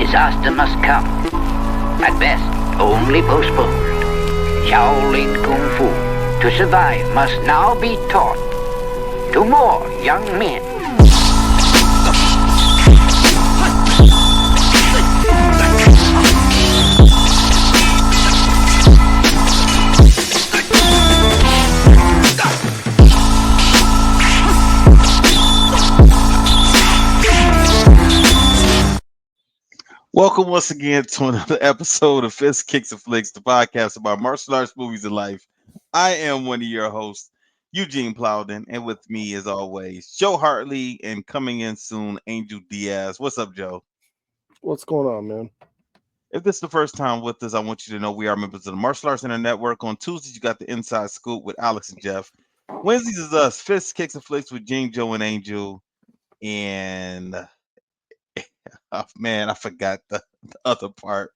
disaster must come. At best, only postponed. Shaolin Kung Fu, to survive, must now be taught to more young men. Welcome once again to another episode of Fist Kicks and Flicks, the podcast about martial arts, movies, and life. I am one of your hosts, Eugene Plowden, and with me, as always, Joe Hartley, and coming in soon, Angel Diaz. What's up, Joe? What's going on, man? If this is the first time with us, I want you to know we are members of the Martial Arts Center Network. On Tuesdays, you got the Inside Scoop with Alex and Jeff. Wednesdays is us, Fist Kicks and Flicks with Gene, Joe, and Angel. And oh, man, I forgot the other part.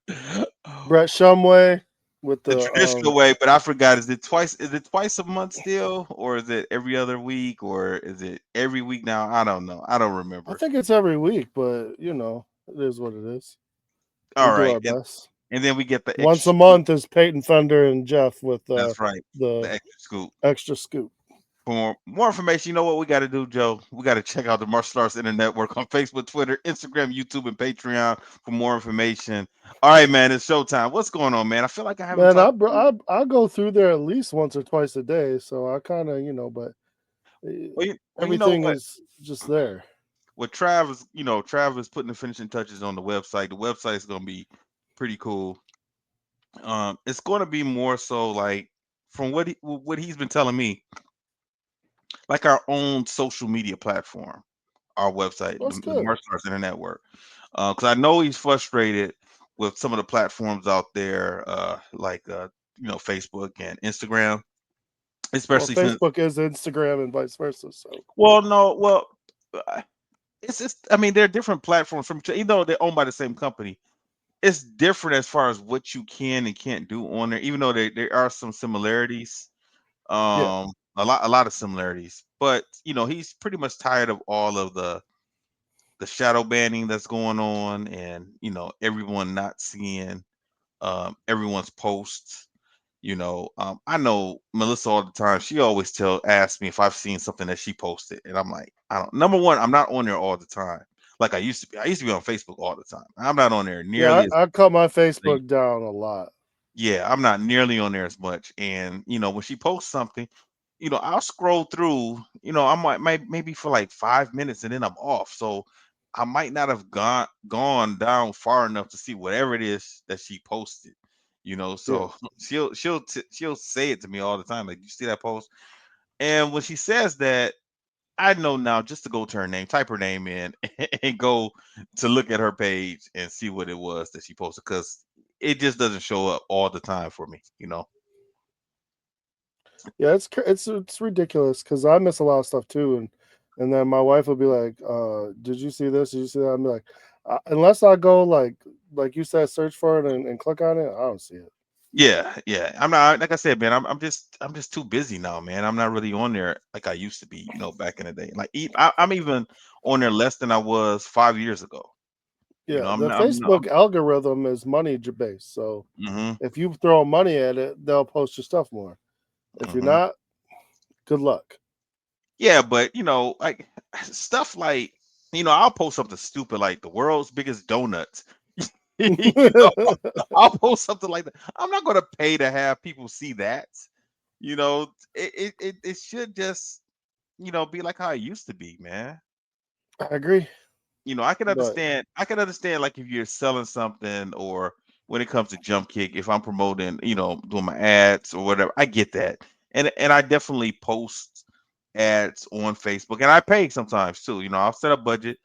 Brett Shumway with The the traditional way, but I forgot. Is it twice? Is it twice a month still, or is it every other week, or is it every week now? I don't know. I don't I remember. think it's every week, but it is what it is. We All do right, our best. and then we get the Once extra a scoop. month is Peyton Thunder and Jeff with That's right, the the extra scoop. extra scoop. For more information, you know what we got to do, Joe? We got to check out the Martial Arts Internet Network on Facebook, Twitter, Instagram, YouTube, and Patreon for more information. All right, man, it's showtime. What's going on, man? I feel like I haven't Man, talked to you. I go through there at least once or twice a day, so I kind of but You know everything what? is just there. With Travis, Travis putting the finishing touches on the website. The website is gonna be pretty cool. It's gonna be more so like from what he's been telling me, like our own social media platform, our website, That's the good. Martial Arts Internet Network. Because I know he's frustrated with some of the platforms out there, Facebook and Instagram, Well, especially since. Facebook is Instagram and vice versa. So Well, no, well, uh, it's just. I mean, they're different platforms from. Even though they're owned by the same company, it's different as far as what you can and can't do on there. Even though there are some similarities, yeah, a lot of similarities. But he's pretty much tired of all of the shadow banning that's going on, and everyone not seeing everyone's posts. I know Melissa all the time. She always ask me if I've seen something that she posted, and I'm like, I don't. Number one, I'm not on there all the time like I used to be. I used to be on Facebook all the time. I'm not on there yeah. nearly as. I cut my Facebook down a lot. Yeah, I'm not nearly on there as much. And when she posts something, I'll scroll through. I might maybe for like 5 minutes, and then I'm off. So I might not have gone down far enough to see whatever it is that she posted. Yeah, So she'll say it to me all the time. Like, you see that post? And when she says that, I know now just to go to her name, type her name in, and go to look at her page and see what it was that she posted, because it just doesn't show up all the time for me. yeah. It's ridiculous because I miss a lot of stuff too, and then my wife will be like, "Did you see this? Did you see that?" I'm like, unless I go like you said, search for it and click on it, I don't see it. Yeah, yeah. I'm not, like I said, man. I'm just too busy now, man. I'm not really on there like I used to be, back in the day. Like, I'm even on there less than I was 5 years ago. Yeah, I'm the not. I'm, Facebook algorithm is money based, so hmm if you throw money at it, they'll post your stuff more. If you're hmm not, good luck. Yeah, but like stuff like, I'll post something stupid like the world's biggest donuts. know, I'll post something like that. I'm not gonna pay to have people see that. It should just be like how it used to be, man. I agree, I can but understand. I can understand, like, if you're selling something, or when it comes to jump kick, if I'm promoting, doing my ads or whatever. I get that, and I definitely post ads on Facebook, and I pay sometimes too. I'll set a budget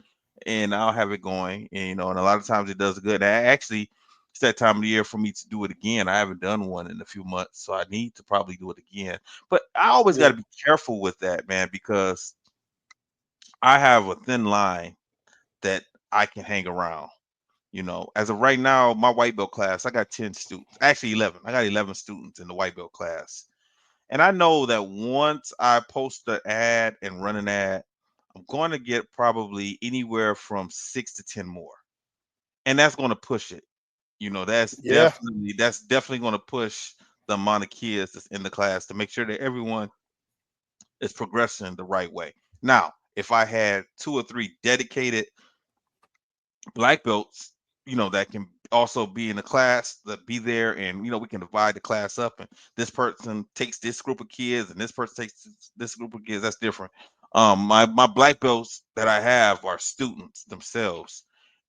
and I'll have it going, and a lot of times it does good. Actually, it's that time of the year for me to do it again. I haven't done one in a few months, so I need to probably do it again. But I always got yeah, to be careful with that, man, because I have a thin line that I can hang around. As of right now, my white belt class, I got 10 students, actually 11. I got 11 students in the white belt class. And I know that once I post an ad and run an ad, I'm going to get probably anywhere from 6 to 10 more. and that's going to push it. Yeah. That's definitely going to push the amount of kids that's in the class to make sure that everyone is progressing the right way. Now, if I had two or three dedicated black belts, that can also be in the class, that be there, and we can divide the class up, and this person takes this group of kids, and this person takes this group of kids. That's different. My black belts that I have are students themselves,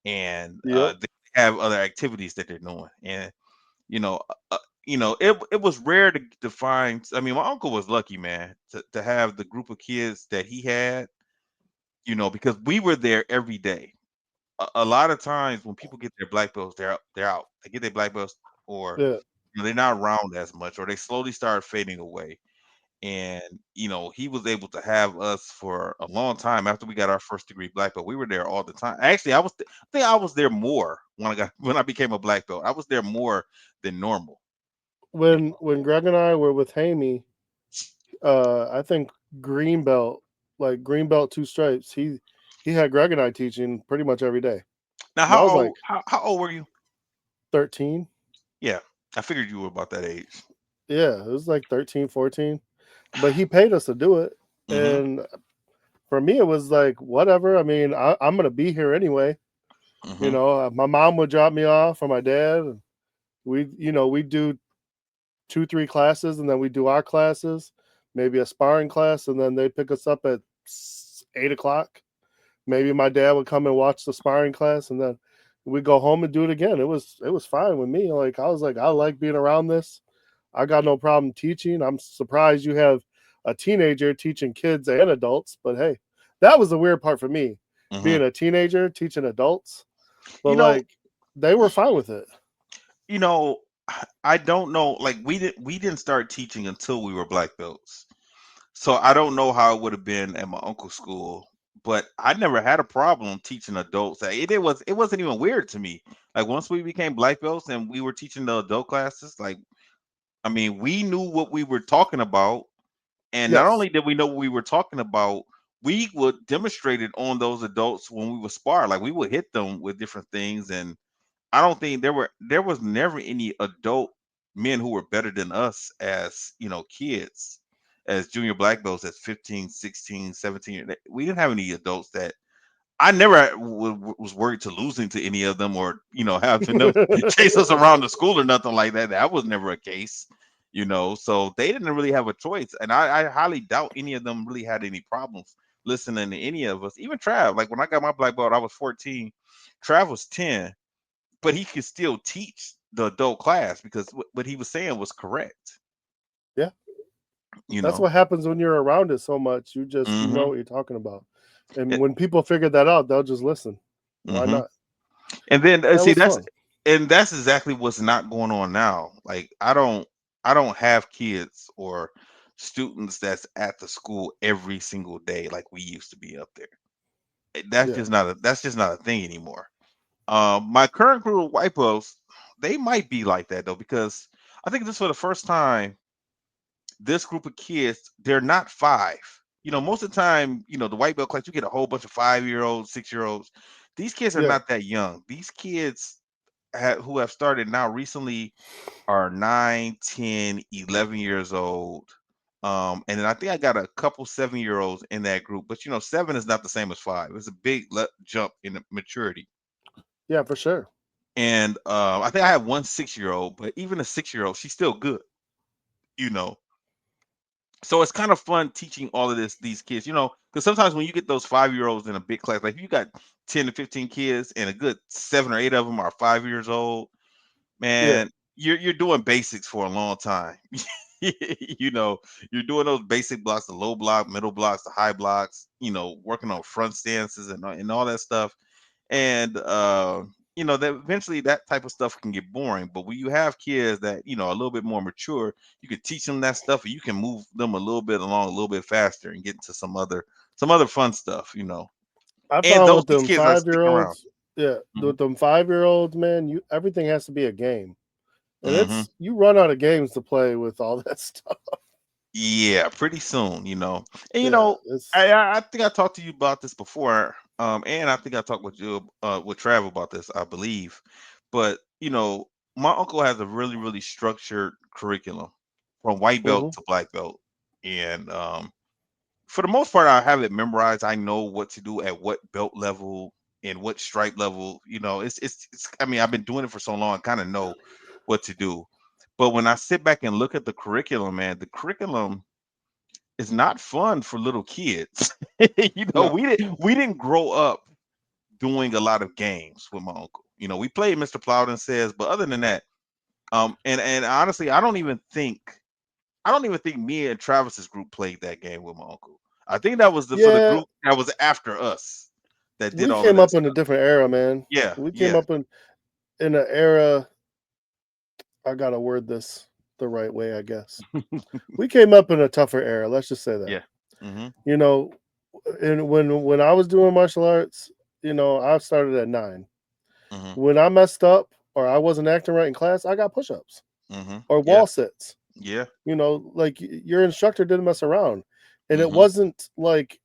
and Yep. they have other activities that they're doing, and you know, it was rare to find. I mean, my uncle was lucky, man, to have the group of kids that he had. Because we were there every day. A lot of times when people get their black belts, they're out. They get their black belts, or Yeah. they're not around as much, or they slowly start fading away. And he was able to have us for a long time after we got our first degree black belt. We were there all the time. Actually, I think I was there more when I became a black belt. I was there more than normal. When Greg and I were with Hamey, I think green belt, like green belt two stripes, he had Greg and I teaching pretty much every day. Now, And I was like how old were you? 13. Yeah, I figured you were about that age. Yeah, it was like 13, 14. But he paid us to do it. Mm-hmm. And for me, it was like, whatever. I mean, I'm going to be here anyway. Mm-hmm. My mom would drop me off, or my dad. And we do 2, 3 classes, and then we do our classes, maybe a sparring class, and then they pick us up at 8 o'clock. Maybe my dad would come and watch the sparring class, and then we go home and do it again. It was fine with me. Like I was like, I like being around this. I got no problem teaching. I'm surprised you have a teenager teaching kids and adults, but hey, that was the weird part for me, Mm-hmm. being a teenager teaching adults. But You know, like, they were fine with it. you know, I don't know. Like we didn't start teaching until we were black belts. So I don't know how it would have been at my uncle's school, but I never had a problem teaching adults. It wasn't even weird to me. Like once we became black belts and we were teaching the adult classes, like I mean, we knew what we were talking about, and not Yes. only did we know what we were talking about, we would demonstrate it on those adults when we would spar. Like we would hit them with different things, and I don't think there was never any adult men who were better than us as, kids, as junior black belts at 15, 16, 17. We didn't have any adults that I never was worried to losing to any of them, or, having them chase us around the school or nothing like that. That was never a case. So they didn't really have a choice. And I highly doubt any of them really had any problems listening to any of us. Even Trav, like when I got my black belt, I was 14. Trav was 10, but he could still teach the adult class because what he was saying was correct. Yeah. You That's know. what happens when you're around it so much. You know hmm what you're talking about. And when people figure that out, they'll just listen. Why hmm not? And then That see was fun. that's exactly what's not going on now. Like I don't have kids or students that's at the school every single day like we used to be up there. Yeah. That's just not a thing anymore. My current group of white belts, they might be like that though, because I think this for the first time this group of kids, they're not five. Most of the time, the white belt class, you get a whole bunch of 5-year-olds, 6-year-olds. These kids are Yeah. not that young. These kids who have started now recently are 9, 10, 11 years old. And then I think I got a couple 7-year-olds in that group. But, 7 is not the same as 5. It's a big jump in maturity. Yeah, for sure. And I think I have one 6-year-old, but even a 6-year-old, she's still good, you know. So it's kind of fun teaching all of these kids, because sometimes when you get those 5-year-olds in a big class, like if you got 10 to 15 kids and a good 7 or 8 of them are 5 years old, Yeah. man, you're doing basics for a long time. you know, you're doing those basic blocks, the low block, middle blocks, the high blocks, working on front stances and all that stuff. And that eventually that type of stuff can get boring. But when you have kids that a little bit more mature, you can teach them that stuff, and you can move them a little bit along a little bit faster and get into some other fun stuff. I And found with these them kids are five year sticking around. olds, yeah, hmm with them 5-year-olds, man, you everything has to be a game. And hmm you run out of games to play with all that stuff. Yeah, pretty soon, you know. And you Yeah, know, it's I think I talked to you about this before, and I think I talked with you with Trav about this, I believe. But you know, my uncle has a really structured curriculum from white belt hmm to black belt, and for the most part, I have it memorized. I know what to do at what belt level and what stripe level. You know, it's. I mean, I've been doing it for so long, I kind of know what to do. But when I sit back and look at the curriculum, man, the curriculum is not fun for little kids. You know, no. we didn't grow up doing a lot of games with my uncle. You know, we played Mr. Plowden says, but other than that, and honestly, I don't even think me and Travis's group played that game with my uncle. I think that was for the Yeah, group that was after us that did we all of came that up in a stuff. different era, man. Yeah, We came yeah. up in an era. I gotta word this the right way, I guess. We came up in a tougher era. Let's just say that. Yeah. Mhm. You know, and when I was doing martial arts, I started at 9. Mhm. When I messed up or I wasn't acting right in class, I got push-ups Mhm. or Yeah. wall sits. Yeah. Like your instructor didn't mess around, and it Mhm. wasn't like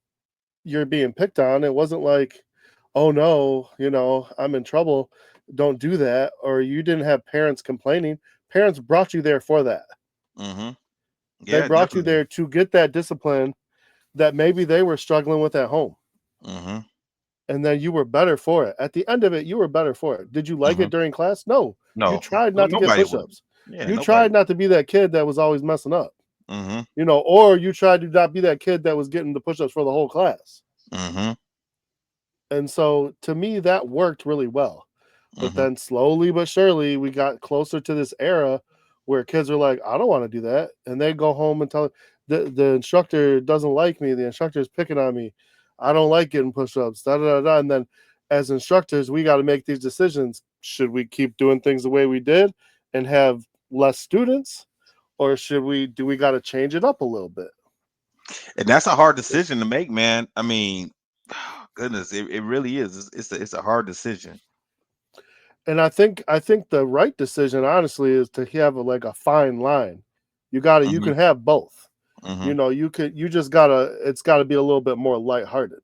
you're being picked on. It wasn't like, oh no, I'm in trouble. Don't do that. Or you didn't have parents complaining. Parents brought you there for that. Mhm. They Yeah, brought you definitely. there to get that discipline that maybe they were struggling with at home. Mhm. And then you were better for it. At the end of it, you were better for it. Did you like it Mhm. during class? No. You No. tried No, not to get nobody would. push-ups. Yeah, You nobody tried would. not to be that kid that was always messing up. Mhm. Or you tried to not be that kid that was getting the push-ups for the whole class. Mhm. And so to me, that worked really well. But Mhm. then slowly but surely, we got closer to this era where kids are like, I don't want to do that. And they go home and tell the instructor doesn't like me. The instructor is picking on me. I don't like getting push ups. Da, da, da, da. And then as instructors, we got to make these decisions. Should we keep doing things the way we did and have less students? Or do we got to change it up a little bit? And that's a hard decision to make, man. I mean, goodness, it really is. It's a hard decision. And I think the right decision, honestly, is to have like a fine line. You Mhm. can have both. Mhm. You just gotta it's gotta be a little bit more lighthearted.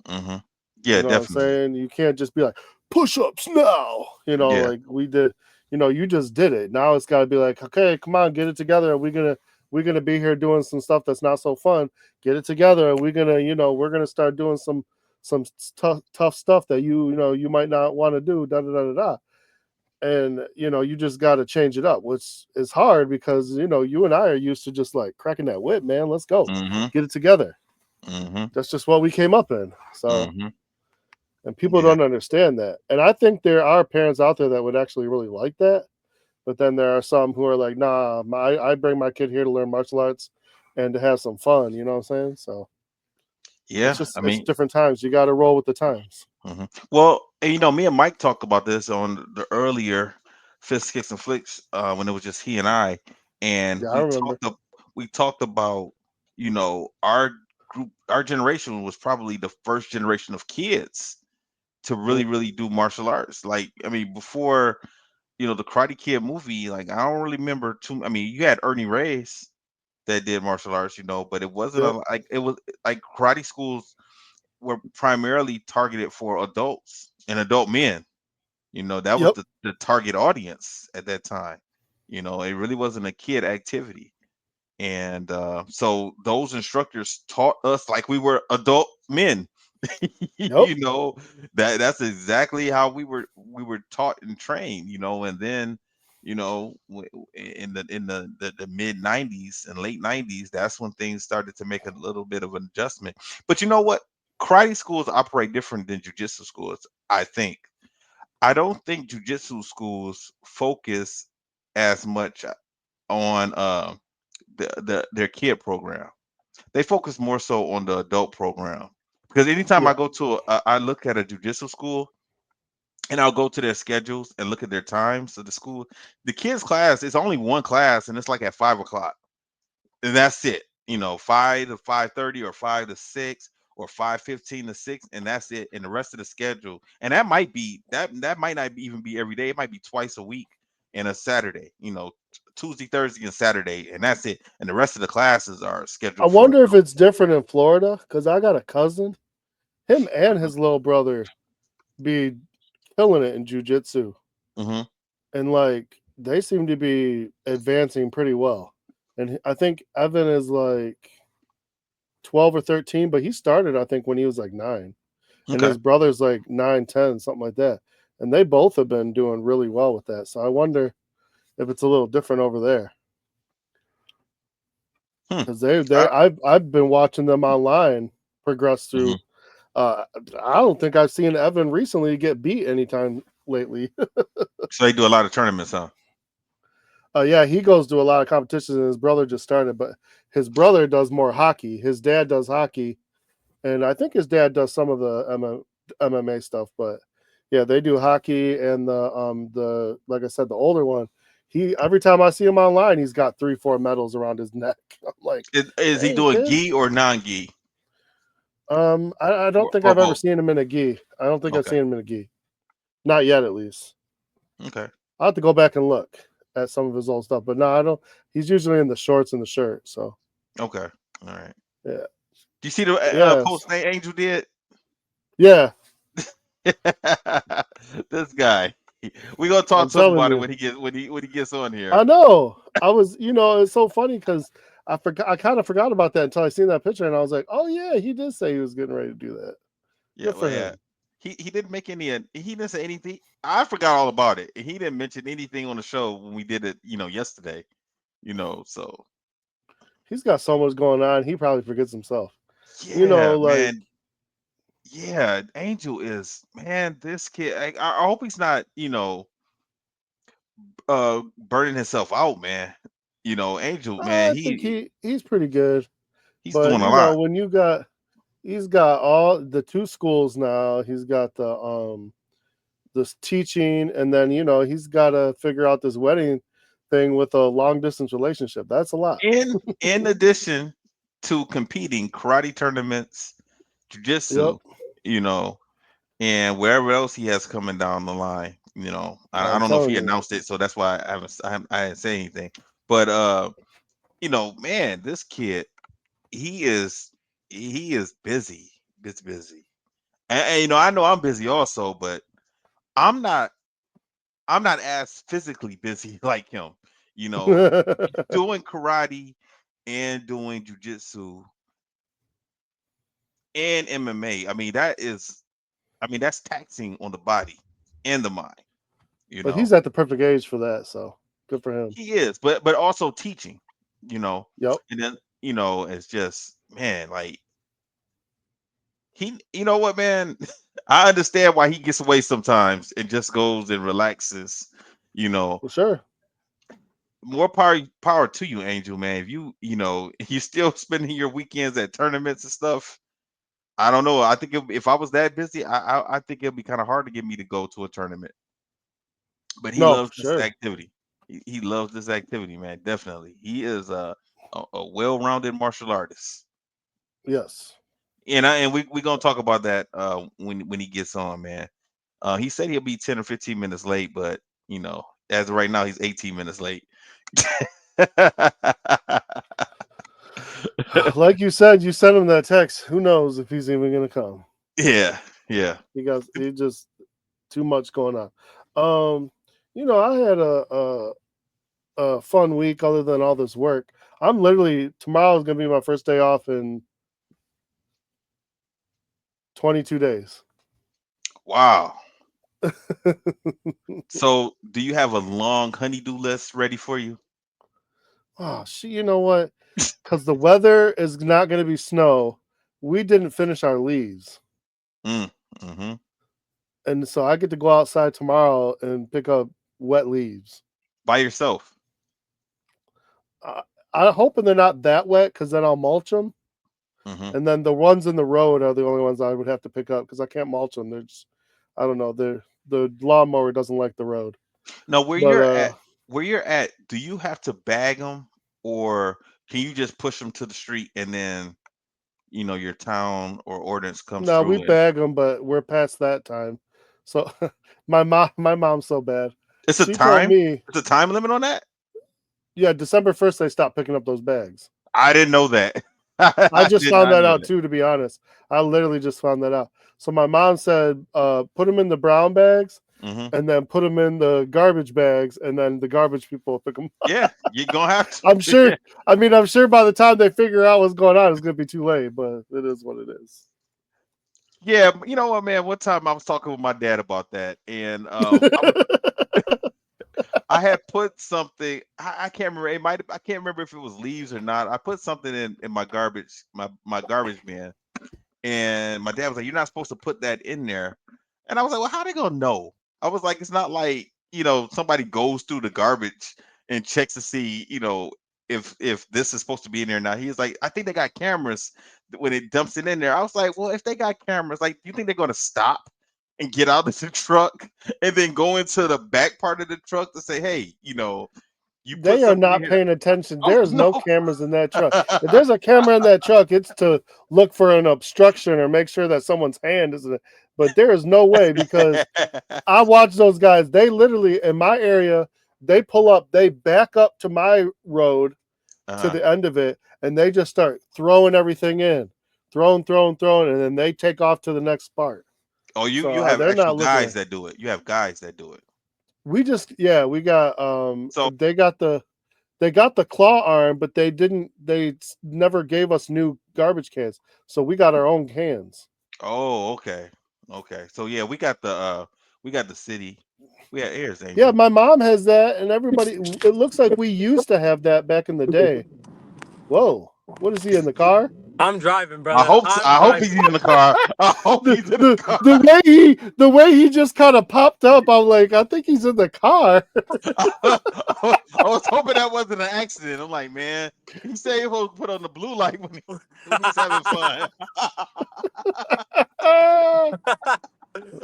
Mhm. You Yeah, know what I'm definitely. saying? You can't just be like, push-ups now, Yeah. like we did, you just did it. Now it's gotta be like, okay, come on, get it together. We're gonna be here doing some stuff that's not so fun. Get it together. We're gonna start doing some tough stuff that you might not want to do. Da da da da da. And you just got to change it up, which is hard because you and I are used to just like cracking that whip, man. Let's go, Mhm. get it together. Mhm. That's just what we came up in. So, Mhm. and people Yeah. don't understand that, and I think there are parents out there that would actually really like that, but then there are some who are like, nah, I bring my kid here to learn martial arts and to have some fun, you know what I'm saying? So Yeah. I it's mean, different times. You got to roll with the times. well, and, you know, me and Mike talked about this on the earlier Fist Kicks and Flicks when it was just he and I, and Yeah, I remember. we talked about, you know, our group, our generation was probably the first generation of kids to Mm, really do martial arts. Like, I mean, before, you know, the Karate Kid movie, like I don't really remember too. I mean, you had Ernie Reyes that did martial arts, you know, but it wasn't a yep, like it was like karate schools were primarily targeted for adults and adult men. You know, that was yep, the target audience at that time. You know, it really wasn't a kid activity. And so those instructors taught us like we were adult men. yep, You know, that's exactly how we were taught and trained, you know, and then you know in the mid 90s and late 90s, that's when things started to make a little bit of an adjustment. But you know what, karate schools operate different than jujitsu schools, I think. I don't think jujitsu schools focus as much on their kid program. They focus more so on the adult program. Because anytime yeah, I look at a jujitsu school and I'll go to their schedules and look at their times of the school, the kids' class is only one class and it's like at 5 o'clock. And that's it. You know, 5 to 5:30 or 5 to 6 or 5:15 to 6, and that's it. And the rest of the schedule, and that might not even be every day. It might be twice a week, and a Saturday. Tuesday, Thursday, and Saturday, and that's it. And the rest of the classes are I scheduled for. wonder if it's different in Florida because I got a cousin, him and his little brother be killing it in jujitsu, Hmm. and like they seem to be advancing pretty well. And I think Evan is like 12 or 13, but he started I think when he was like 9, and Okay. his brother's like 9, 10, something like that. And they both have been doing really well with that. So I wonder if it's a little different over there Hmm. because they Uh, I've been watching them online progress mhm. through. Uh, I don't think I've seen Evan recently get beat anytime lately. So they do a lot of tournaments, huh? Yeah, he goes to a lot of competitions, and his brother just started, but his brother does more hockey. His dad does hockey, and I think his dad does some of the MMA stuff. But yeah, they do hockey, and the like I said, the older one, he every time I see him online, he's got 3, 4 medals around his neck. I'm like, Is he dang doing kid. gi or non-gi, I don't think or I've ever both? seen him in a gi. I don't think I've Okay. seen him in a gi, not yet at least. Okay. I will have to go back and look at some of his old stuff, but no, I don't. He's usually in the shorts and the shirt. So Okay. All right. yeah, Do you see the yes, post Angel did? yeah. This guy. We gonna talk I'm to him telling about it you. when he gets on here. I know. I was, it's so funny because I forgot. I kind of forgot about that until I seen that picture, and I was like, "Oh yeah, he did say he was getting ready to do that. Yeah, Good well, for yeah. him. He didn't make any. He didn't say anything. I forgot all about it. He didn't mention anything on the show when we did it. Yesterday. So He's got so much going on. He probably forgets himself. yeah, Like man. Yeah, Angel is, man. This kid. I hope he's not. Burning himself out, man. Angel, man. I think He he's pretty good, he's but doing a lot. when he's got all the 2 schools now. He's got this teaching, and then he's got to figure out this wedding thing with a long distance relationship. That's a lot. In addition to competing karate tournaments, Yep, jujitsu, you know, and wherever else he has coming down the line. I I'm don't know if he telling you. announced it, so that's why I didn't say anything. But man, this kid, he is he is busy, busy. And I know I'm busy also, but I'm not I'm not as physically busy like him. Doing karate and doing jujitsu and MMA. That's taxing on the body and the mind. You But know, he's at the perfect age for that, so good for him. he is, but also teaching. You know, Yep. and then it's just, man, like he. You know what, man? I understand why he gets away sometimes and just goes and relaxes. You know, For sure. more power to you, Angel, man. If you still spending your weekends at tournaments and stuff, I don't know. I think if I was that busy, I think it'd be kind of hard to get me to go to a tournament. But he No, loves for this sure. activity. He loves this activity, man. Definitely, he is a well-rounded martial artist. Yes. And we gonna talk about that when he gets on, man. He said he'll be 10 or 15 minutes late, but as of right now, he's 18 minutes late. Like you said, you sent him that text. Who knows if he's even gonna come? Yeah, yeah. He just too much going on. Um, I had a fun week other than all this work. I'm literally tomorrow is gonna be my first day off in 22 days. Wow. So, do you have a long honeydew list ready for you? Oh, you know what? Because the weather is not going to be snow. We didn't finish our leaves, Mm, hmm. and so I get to go outside tomorrow and pick up wet leaves. By yourself? I, I'm hoping they're not that wet because then I'll mulch them, Hmm. and then the ones in the road are the only ones I would have to pick up because I can't mulch them. They're just, I don't know. The lawnmower doesn't like the road, Now, but where you're at, do you have to bag them, or can you just push them to the street and then your town or ordinance comes no, we through and bag them, but we're past that time. So my mom's so bad. It's a She told time. me, It's a time limit on that. yeah, December 1st they stopped picking up those bags. I didn't know that. I I just did found not that know out that. too, to be honest. I literally just found that out. So my mom said, put them in the brown bags Hmm. and then put them in the garbage bags, and then the garbage people will pick them up. Yeah, you're gonna have to. I'm sure. I mean, I'm sure by the time they figure out what's going on, it's gonna be too late. But it is what it is. Yeah, you know what, man? One time I was talking with my dad about that, and I had put something. I can't remember. I can't remember if it was leaves or not. I put something in my garbage, my garbage bin, and my dad was like, "You're not supposed to put that in there." And I was like, "Well, how they gonna know?" I was like, "It's not like somebody goes through the garbage and checks to see if this is supposed to be in there or not." He was like, "I think they got cameras when it dumps it in there." I was like, "Well, if they got cameras, like, do you think they're gonna stop and get out of the truck and then go into the back part of the truck to say, hey, you put They are something in not here?" paying attention. Oh There's no. no cameras in that truck. If there's a camera in that truck, it's to look for an obstruction or make sure that someone's hand isn't. But there is no way, because I watch those guys. They literally, in my area, they pull up, they back up to my road to Uh-huh. the end of it, and they just start throwing everything in, throwing, and then they take off to the next part. Oh, you So have they're actual not looking guys at. that do it. You have guys that do it. We just, yeah, we got So, they got the claw arm, but they never gave us new garbage cans, so we got our own cans. oh, okay. Okay. So yeah, we got the city. We had Airs Yeah, Angel. my mom has that, and everybody. It looks like we used to have that back in the day. Whoa, what is he in the car? I'm driving, I brother. hope so. I'm I hope he's driving. in the car. I hope he's in the car. The way he just kind of popped up, I'm like, I think he's in the car. I was hoping that wasn't an accident. I'm like, man, he said he was put on the blue light when he's having fun.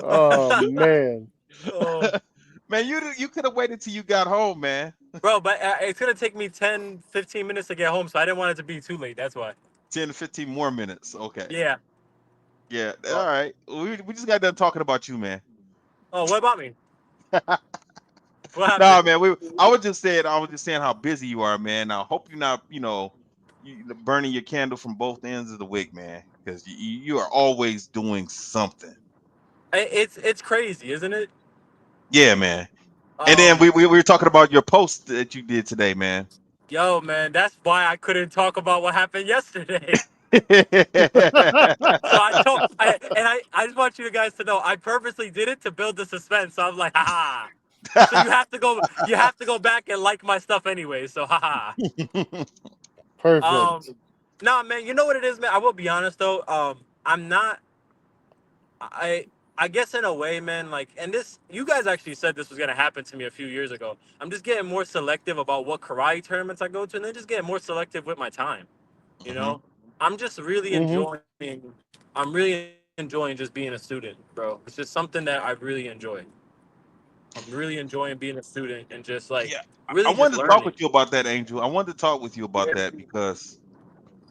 Oh man. Oh, Man, you could have waited till you got home, man. bro, but it's going to take me 10, 15 minutes to get home, so I didn't want it to be too late. That's why. 10 to 15 more minutes. Okay. Yeah. Yeah. All Oh, right. We just got done talking about you, man. oh, what about me? What No, happened? man. I was just saying how busy you are, man. I hope you're not, you burning your candle from both ends of the wick, man, because you are always doing something. It's crazy, isn't it? Yeah, man. And then Um, we were talking about your post that you did today, man. yo, man, that's why I couldn't talk about what happened yesterday. So I just want you guys to know I purposely did it to build the suspense. So I'm like, haha. So you have to go back and like my stuff anyway. So haha. Um, Perfect. nah, man, you know what it is, man. I will be honest though. I'm not. I I guess in a way, man. Like, and this, you guys actually said this was gonna happen to me a few years ago. I'm just getting more selective about what karate tournaments I go to, and then just getting more selective with my time. You Hmm. know, I'm just really Hmm. enjoying. I'm really enjoying just being a student, bro. It's just something that I really enjoy. I'm really enjoying being a student and just like Yeah, I really just wanted to talk learning. with you about that, Angel. I wanted to talk with you about Yeah. that because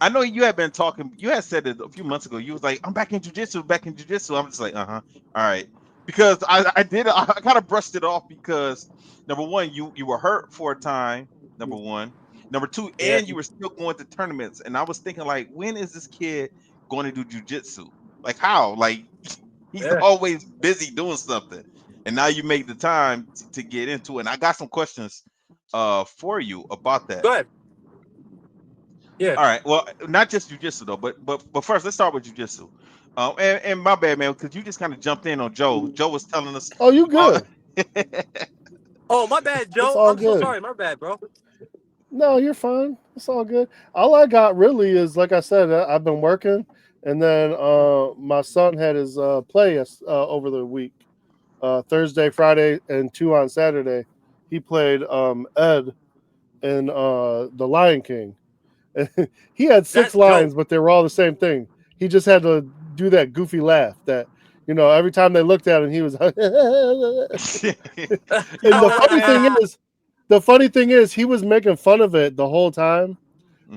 I know you had been talking. You had said it a few months ago. You was like, "I'm back in jujitsu, back in jujitsu." I'm just like, "Uh huh, all right," because I kind of brushed it off because number one, you were hurt for a time. Number one, number two, Yeah. and you were still going to tournaments. And I was thinking, like, when is this kid going to do jujitsu? Like, how? Like, he's Yeah. always busy doing something, and now you make the time to get into it. And I got some questions for you about that. Go ahead. Yeah. All right. Well, not just jujitsu though, but first let's start with jujitsu. And my bad, man, because you just kind of jumped in on Joe. Joe was telling us Oh, you about. good? Oh, my bad, It's Joe. all I'm so good. sorry. My bad, bro. No, you're fine. It's all good. All I got really is, like I said, I've been working, and then my son had his play over the week, Thursday, Friday, and 2 on Saturday. He played Ed in The Lion King. He had 6 That's dope. lines, but they were all the same thing. He just had to do that goofy laugh that, every time they looked at him, he was. And Yo, man. the funny thing is, he was making fun of it the whole time.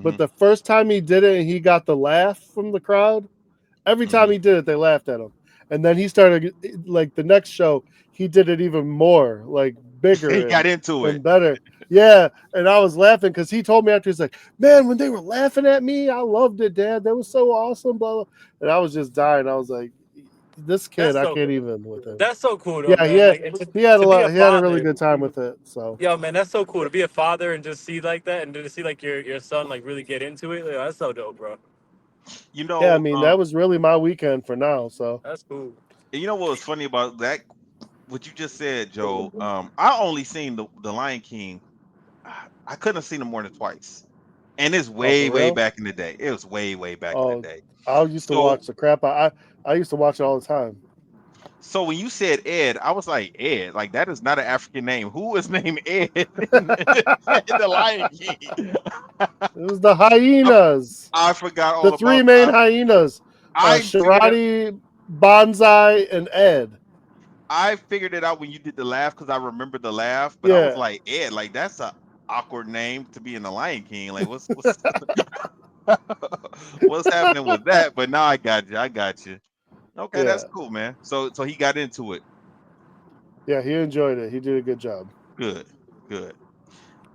But Hmm. the first time he did it and he got the laugh from the crowd, every time Hmm. he did it, they laughed at him. And then he started, like, the next show, he did it even more, like bigger He got into it. and better. Yeah, and I was laughing because he told me after, he's like, "Man, when they were laughing at me, I loved it, Dad. That was so awesome." Blah, blah. And I was just dying. I was like, "This kid, That's I so can't cool. even with him." That's so cool though, Yeah, man. Like and he had a to be a lot. He had a really father. good time with it. So Yo, man, that's so cool to be a father and just see like that, and to see like your son like really get into it. Like, that's so dope, bro. You yeah, I know, mean that was really my weekend for now. So That's cool. you know what was funny about that? What you just said, Joe. I only seen the Lion King. I couldn't have seen it more than twice, and it's oh, for way real? back in the day. It was way back in the Oh, day. I used to So watch the crap. I used to watch it all the time. so when you said Ed, I was like Ed, like that is not an African name. Who is named Ed in the Lion King? It was the I, hyenas. I forgot The all three about. main hyenas, I figured it. Sharati, Bonsai, and Ed. I figured it out when you did the laugh because I remember the laugh, but I was Yeah, like Ed, like that's a awkward name to be in the Lion King. Like what's what's happening with that? But now I got you. I got you. Okay, that's yeah, cool, man. So he got into it. yeah. He enjoyed it. He did a good job. Good, good.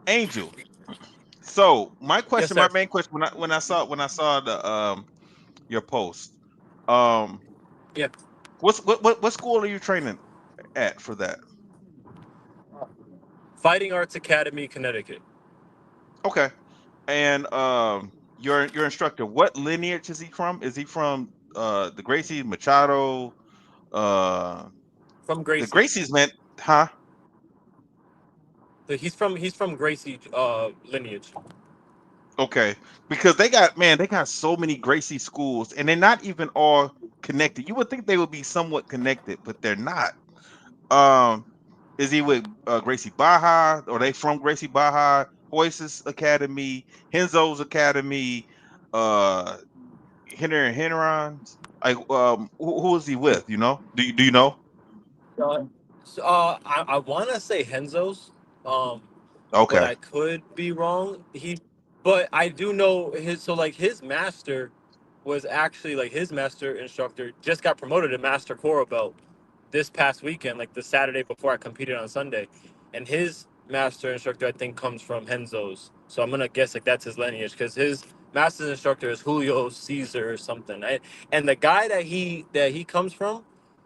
Angel. So my Yes, question, my sir. main question, when I saw the your post, um, Yeah. what school are you training at for that? Fighting Arts Academy, Connecticut. Okay, and your instructor, what lineage is he from? Is he from the Gracie Machado? Uh, From the Gracie. Gracies meant, huh? He's from Gracie lineage. Okay, because they got so many Gracie schools, and they're not even all connected. You would think they would be somewhat connected, but they're not. Um, is he with Gracie Baja? Or they from Gracie Baja? Hoyce's Academy, Henzo's Academy, uh, Henry and Henron's. Like, who is he with? You know? Do you know? Uh, I want to say Henzo's, um, but Okay. I could be wrong. But I do know his. So like his master was actually like his master instructor just got promoted to master coral belt this past weekend, like the Saturday before I competed on Sunday, and his master instructor I think comes from Henzo's. So I'm gonna guess like that's his lineage because his master's instructor is Julio Caesar or something. And the guy that he comes from,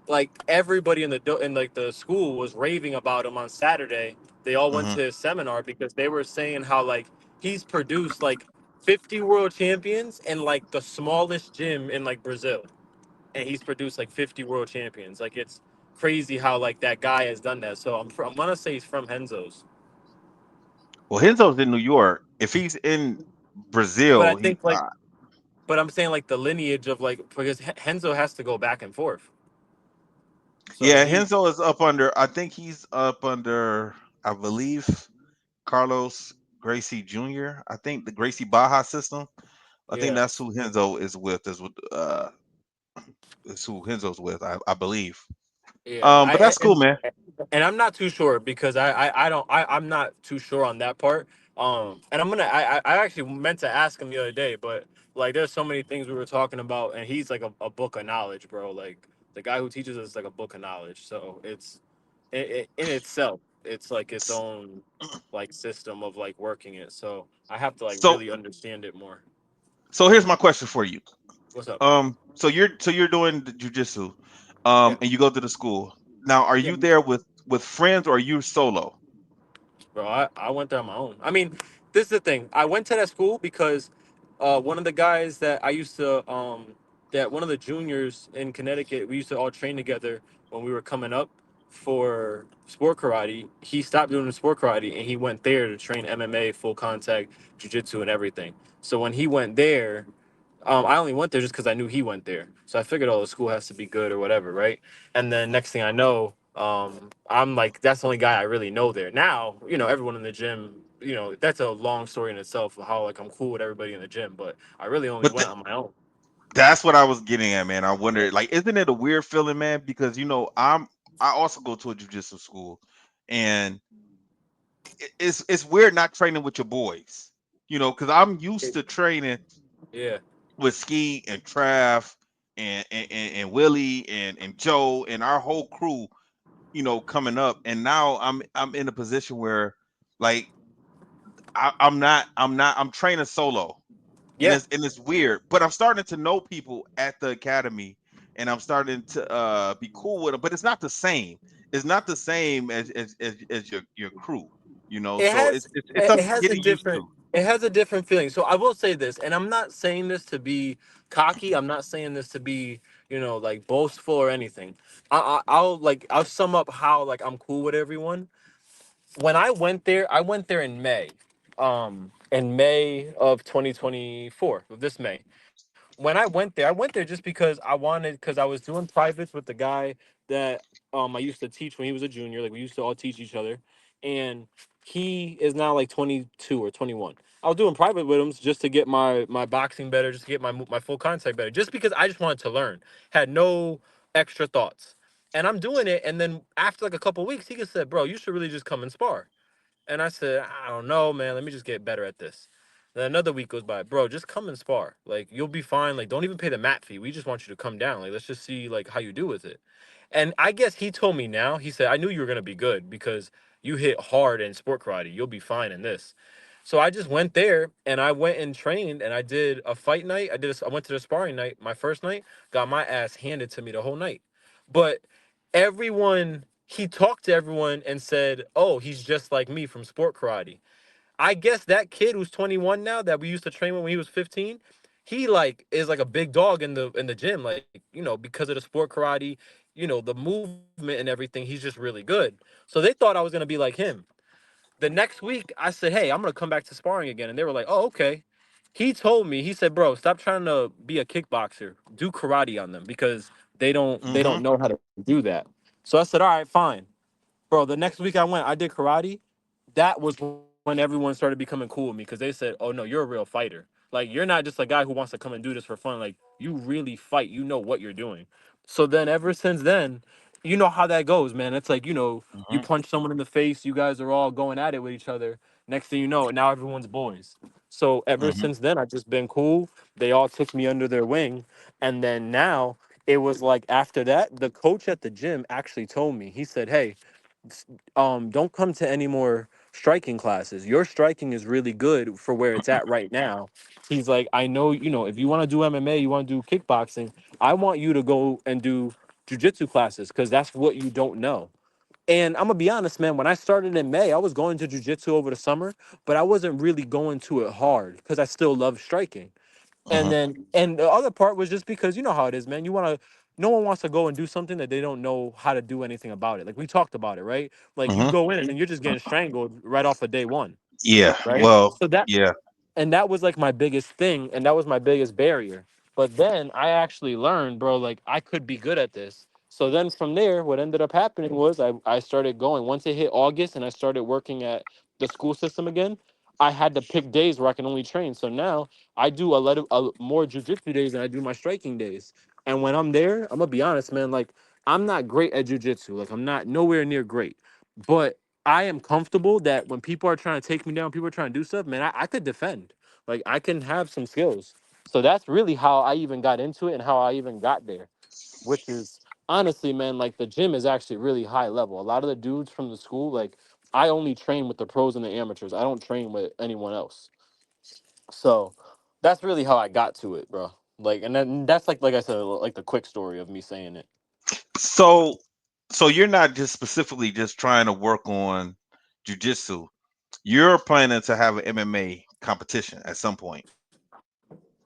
like everybody in in like the school was raving about him on Saturday. They all went Hmm. to his seminar because they were saying how like he's produced like 50 world champions in like the smallest gym in like Brazil, and he's produced like 50 world champions. Like it's crazy how like that guy has done that. So I'm gonna say he's from Henzo's, Well, Henzo's in New York. If he's in but I Brazil, think like but I'm saying like the lineage of like because Henzo has to go back and forth. So yeah, he Henzo is up under. I think he's up under. I believe Carlos Gracie Jr. I think the Gracie Baja system. I think yeah. that's who Henzo is with. Is who Henzo's with. I believe. Yeah, But that's cool, man. and I'm not too sure because I don't I'm not too sure on that part. And I actually meant to ask him the other day, but like there's so many things we were talking about, and he's like a book of knowledge, bro. Like the guy who teaches us is like a book of knowledge. So in itself, it's like its own like system of like working it. So I have to like So really understand it more. so here's my question for you. What's up? So you're doing the jujitsu, Yeah, and you go to the school. Now, are yeah. you there with friends or are you solo? Bro, I went there on my own. I mean, this is the thing. I went to that school because one of the guys that I used to that one of the juniors in Connecticut, we used to all train together when we were coming up for sport karate. He stopped doing the sport karate and he went there to train MMA, full contact, jiu-jitsu and everything. So when he went there, I only went there just because I knew he went there. So I figured, oh, the school has to be good or whatever, right? And then next thing I know, I'm like, that's the only guy I really know there. Now, everyone in the gym, that's a long story in itself of how like I'm cool with everybody in the gym, but I really only But went on my own. that's what I was getting at, man. I wonder, like, isn't it a weird feeling, man? Because I also go to a jujitsu school, and it's weird not training with your boys, because I'm used to training Yeah, with Ski and Trav and Willie and Joe and our whole crew. coming up, and now I'm in a position where like I'm training solo, and Yeah, it's weird, but I'm starting to know people at the academy, and I'm starting to be cool with them, but it's not the same. It's not the same as your crew, it so has it's it something has a getting used different to. it has a different feeling. So I will say this, and I'm not saying this to be cocky. I'm not saying this to be like boastful or anything. I'll sum up how like I'm cool with everyone. When I went there in May of 2024, of this May. When I went there just because because I was doing privates with the guy that I used to teach when he was a junior. Like we used to all teach each other, and he is now like 22 or 21. I was doing private with him just to get my boxing better, just to get my full contact better, just because I just wanted to learn. Had no extra thoughts, and I'm doing it. And then after like a couple weeks, he just said, "Bro, you should really just come and spar." And I said, I don't know, man. Let me just get better at this. Then another week goes by, bro. Just come and spar. Like you'll be fine. Like don't even pay the mat fee. We just want you to come down. Like let's just see like how you do with it. And I guess he told me now. He said I knew you were gonna be good because you hit hard in sport karate. You'll be fine in this. So I just went there and I went and trained and I did a fight night. I went to the sparring night. My first night got my ass handed to me the whole night. But everyone he talked to everyone and said, "Oh, he's just like me from sport karate." I guess that kid who's 21 now that we used to train when he was 15, he like is like a big dog in the gym like, because of the sport karate, the movement and everything, he's just really good. So they thought I was going to be like him. The next week I said, "Hey, I'm going to come back to sparring again." And they were like, "Oh, okay." He told me, he said, "Bro, stop trying to be a kickboxer. Do karate on them because they don't Hmm. know how to do that." So I said, "All right, fine." Bro, the next week I went, I did karate. That was when everyone started becoming cool with me because they said, "Oh no, you're a real fighter. Like you're not just a guy who wants to come and do this for fun. Like you really fight. You know what you're doing." So then, ever since then, you know how that goes, man. It's like you Hmm. punch someone in the face. You guys are all going at it with each other. Next thing you know, now everyone's boys. So ever Hmm. since then, I've just been cool. They all took me under their wing, and then now it was like after that, the coach at the gym actually told me. He said, "Hey, don't come to any more striking classes. Your striking is really good for where it's at right now." He's like, "I know, if you want to do MMA, you want to do kickboxing, I want you to go and do jujitsu classes because that's what you don't know." And I'm gonna be honest, man. When I started in May, I was going to jujitsu over the summer, but I wasn't really going to it hard because I still love striking. And Hmm. then and the other part was just because you know how it is, man. No one wants to go and do something that they don't know how to do anything about it. Like we talked about it, right? Like you Hmm. go in and you're just getting strangled right off of day one, Yeah. right? Well. So that Yeah. and that was like my biggest thing and that was my biggest barrier. But then I actually learned, bro, like I could be good at this. So then from there what ended up happening was I started going. Once it hit August and I started working at the school system again, I had to pick days where I can only train. So now I do more jujitsu days than I do my striking days. And when I'm there, I'm gonna be honest, man, like I'm not great at jujitsu. Like I'm not nowhere near great. But I am comfortable that when people are trying to take me down, people are trying to do stuff, man, I could defend. Like I can have some skills. So that's really how I even got into it and how I even got there, which is honestly, man, like the gym is actually really high level. A lot of the dudes from the school, like I only train with the pros and the amateurs. I don't train with anyone else. So that's really how I got to it, bro. Like, and then that's like I said, like the quick story of me saying it. So, so you're not just specifically just trying to work on jujitsu. You're planning to have an MMA competition at some point.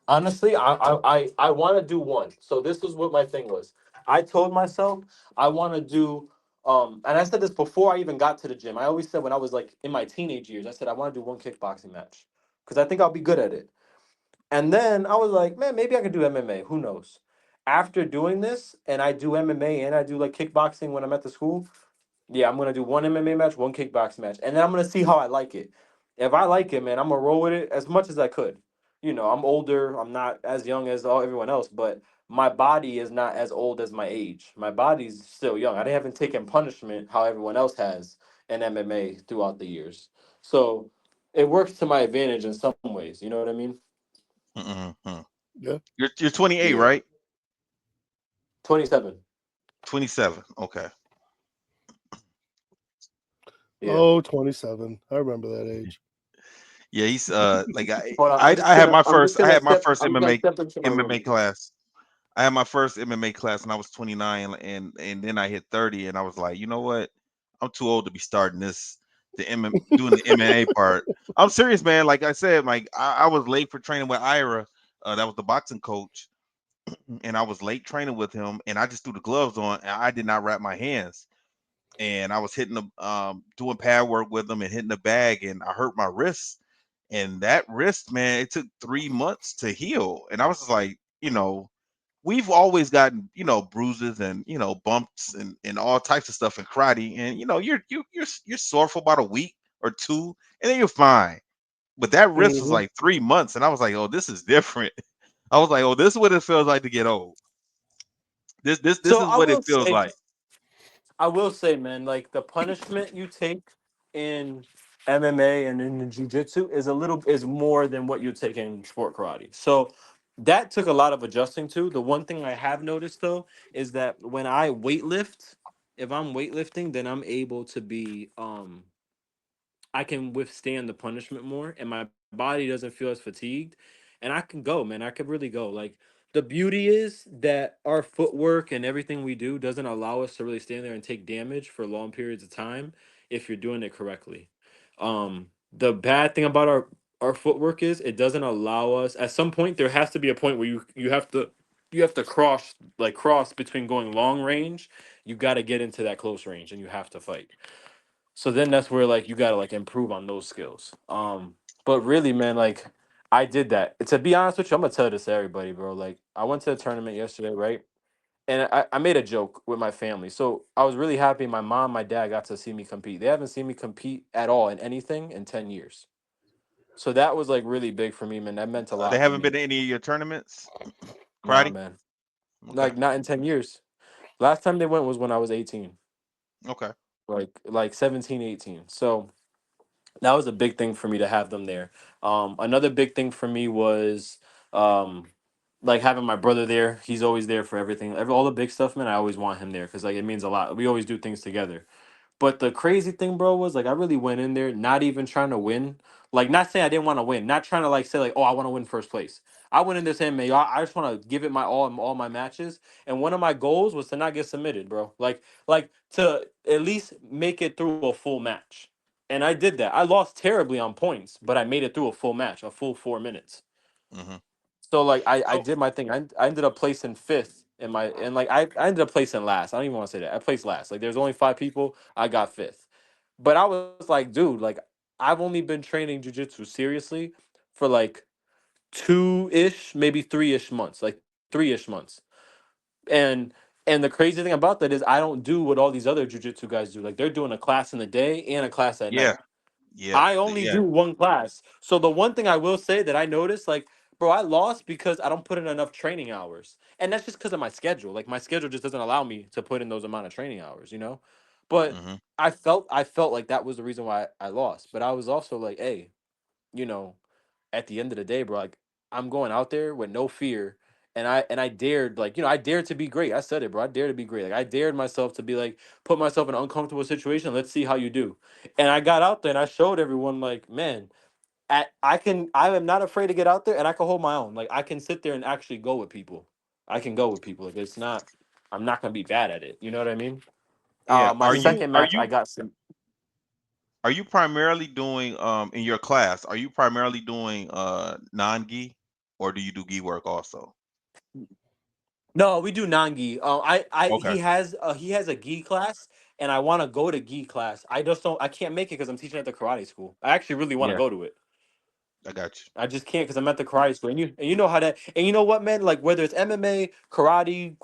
Honestly, I want to do one. So this was what my thing was. I told myself I want to do and I said this before I even got to the gym. I always said when I was like in my teenage years, I said I want to do one kickboxing match because I think I'll be good at it. And then I was like, man, maybe I could do MMA. Who knows? After doing this, and I do MMA and I do like kickboxing when I'm at the school, yeah, I'm gonna do one MMA match, one kickboxing match, and then I'm gonna see how I like it. If I like it, man, I'm gonna roll with it as much as I could. I'm older. I'm not as young as everyone else, but my body is not as old as my age. My body's still young. I haven't taken punishment how everyone else has in MMA throughout the years. So it works to my advantage in some ways. You know what I mean? Hmm. Yeah. You're 28, Yeah. right? 27. 27. Okay. Yeah. Oh, 27. I remember that age. Yeah, he's like Hold on. I had my first I'm just gonna step into my room. MMA class. I had my first MMA class when I was 29, and then I hit 30, and I was like, you know what? I'm too old to be starting doing the MMA part. I'm serious, man. Like I said, like I was late for training with Ira. That was the boxing coach, and I was late training with him, and I just threw the gloves on, and I did not wrap my hands, and I was hitting the doing pad work with him and hitting the bag, and I hurt my wrist, and that wrist, man, it took 3 months to heal, and I was just like, we've always gotten, bruises and bumps and all types of stuff in karate, and you're sore for about a week or two, and then you're fine. But that wrist was Hmm. like 3 months, and I was like, oh, this is different. I was like, oh, this is what it feels like to get old. This So is what it feels like. I will say, man, like the punishment you take in MMA and in jiu-jitsu is more than what you take in sport karate. So that took a lot of adjusting to. The one thing I have noticed though is that when I weightlift, if I'm weightlifting, then I'm able to be I can withstand the punishment more and my body doesn't feel as fatigued and I can go, man. I could really go. Like the beauty is that our footwork and everything we do doesn't allow us to really stand there and take damage for long periods of time if you're doing it correctly. The bad thing about our footwork is it doesn't allow us at some point there has to be a point where you have to cross between going long range. You got to get into that close range and you have to fight. So then that's where like you gotta like improve on those skills. But really, man, like I did that. To be honest with you, I'm gonna tell this to everybody, bro. Like I went to a tournament yesterday, right? And I made a joke with my family. So I was really happy my mom, my dad got to see me compete. They haven't seen me compete at all in anything in 10 years. So that was like really big for me, man. That meant a They lot to haven't been me. to any of your tournaments, Nah, karate. man. Okay, Like not in 10 years. Last time they went was when I was 18. okay. Like 17, 18. So that was a big thing for me to have them there. Another big thing for me was um, like having my brother there. He's always there for everything. All the big stuff, man. I always want him there because like it means a lot. We always do things together. But the crazy thing, bro, was like I really went in there not even trying to win. Like not saying I didn't want to win, not trying to like say like, oh, I want to win first place. I went in there saying, man, I just want to give it my all in all my matches. And one of my goals was to not get submitted, bro. Like to at least make it through a full match. And I did that. I lost terribly on points, but I made it through a full match, a full 4 minutes. Hmm. So like I So did my thing. I ended up placing fifth in my and like I ended up placing last. I don't even want to say that. I placed last. Like there's only five people. I got fifth. But I was like, dude, like I've only been training jujitsu seriously for like 2-ish, maybe 3-ish months, like 3-ish months. And and the crazy thing about that is I don't do what all these other jujitsu guys do. Like they're doing a class in the day and a class at yeah, night. yeah, I only yeah. do one class. So the one thing I will say that I noticed, like, bro, I lost because I don't put in enough training hours. And that's just because of my schedule. Like my schedule just doesn't allow me to put in those amount of training hours, you know? But Hmm. I felt like that was the reason why I lost. But I was also like, hey, you know, at the end of the day, bro, like I'm going out there with no fear. And I dared, like, I dared to be great. I said it, bro. I dared to be great. Like I dared myself to be like, put myself in an uncomfortable situation. Let's see how you do. And I got out there and I showed everyone, like, man, I am not afraid to get out there and I can hold my own. Like I can sit there and actually go with people. I can go with people. Like it's not I'm not gonna be bad at it. You know what I mean? Yeah. My second Are match I you got some. are you primarily doing in your class? Are you primarily doing non-gi, or do you do gi work also? No, we do non-gi. I Okay. he has a gi class and I want to go to gi class. I can't make it because I'm teaching at the karate school. I actually really want to Yeah, go to it. I got you. I just can't because I'm at the karate school, and you know how that, and you know what, man? Like whether it's MMA, karate,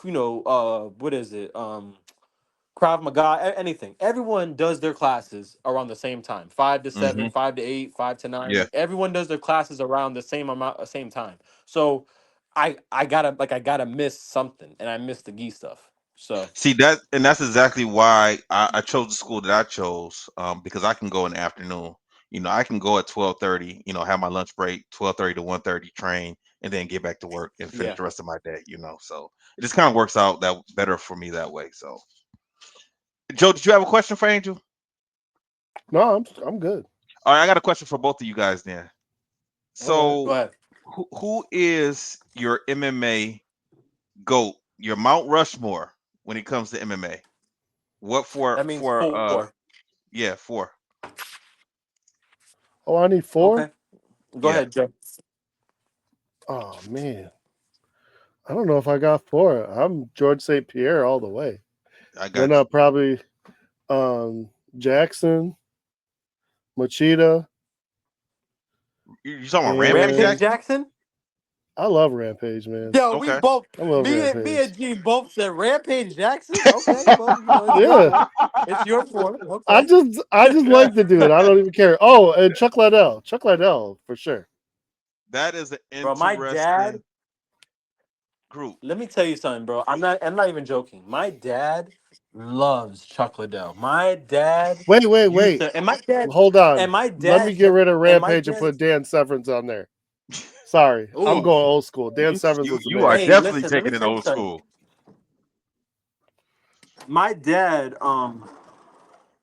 what is it? Krav Maga, anything. Everyone does their classes around the same time. 5 to 7, Hmm. 5 to 8, 5 to 9. Yeah. Like everyone does their classes around the same amount, same time. So I gotta miss something, and I missed the gi stuff. So See that, and that's exactly why I chose the school that I chose, because I can go in the afternoon. I can go at 12:30. Have my lunch break, 12:30 to 1:30, train, and then get back to work and finish yeah. the rest of my day. So it just kind of works out that better for me that way. So, Joe, did you have a question for Angel? No, I'm good. All right, I got a question for both of you guys then. Okay. Go So, ahead. who is your MMA GOAT, your Mount Rushmore when it comes to MMA? What That means four. yeah, four. Oh, I need Okay. four. Go Yeah, ahead, Joe. Oh man, I don't know if I got four. I'm George St. Pierre all the way. I Then got I'll you. probably Jackson, Machida, You talking about Rampage Rampage and Jackson? Jackson. I love Rampage, man. Yo, we Okay. both, I love me Rampage. and Gene both said Rampage Jackson. Okay, well, it's your Yeah, four. It's your four. I Okay. just I just like the dude. I don't even care. Oh, and Chuck Liddell, Chuck Liddell for sure. That is an Bro, my interesting dad. group. Let me tell you something, bro. I'm not even joking. My dad loves Chuck Liddell. My dad used Wait. to, Hold and on. my Let me dad, get rid of and my Rampage and dad. put Dan Severance on there. Sorry, I'm Ooh, going old school. Dan You Severance you was the you are man. hey, definitely listen. Let me taking it tell you old something. school. My dad,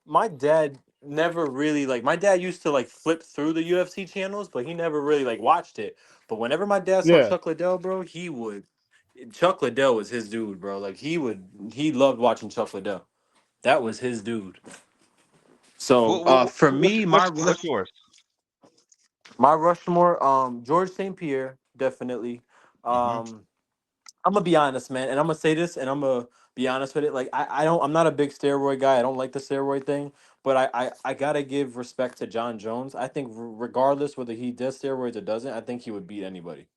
my dad never really like. My dad used to like flip through the UFC channels, but he never really like watched it. But whenever my dad saw Yeah. Chuck Liddell, bro, he would. Chuck Liddell was his dude, bro. Like he loved watching Chuck Liddell. That was his dude. So for me, What's yours? my Rushmore, George St. Pierre, definitely. Hmm. Um, I'm gonna be honest, man, and I'm gonna say this, and I'm gonna be honest with it. Like I'm not a big steroid guy. I don't like the steroid thing, but I gotta give respect to John Jones. I think regardless whether he does steroids or doesn't, I think he would beat anybody.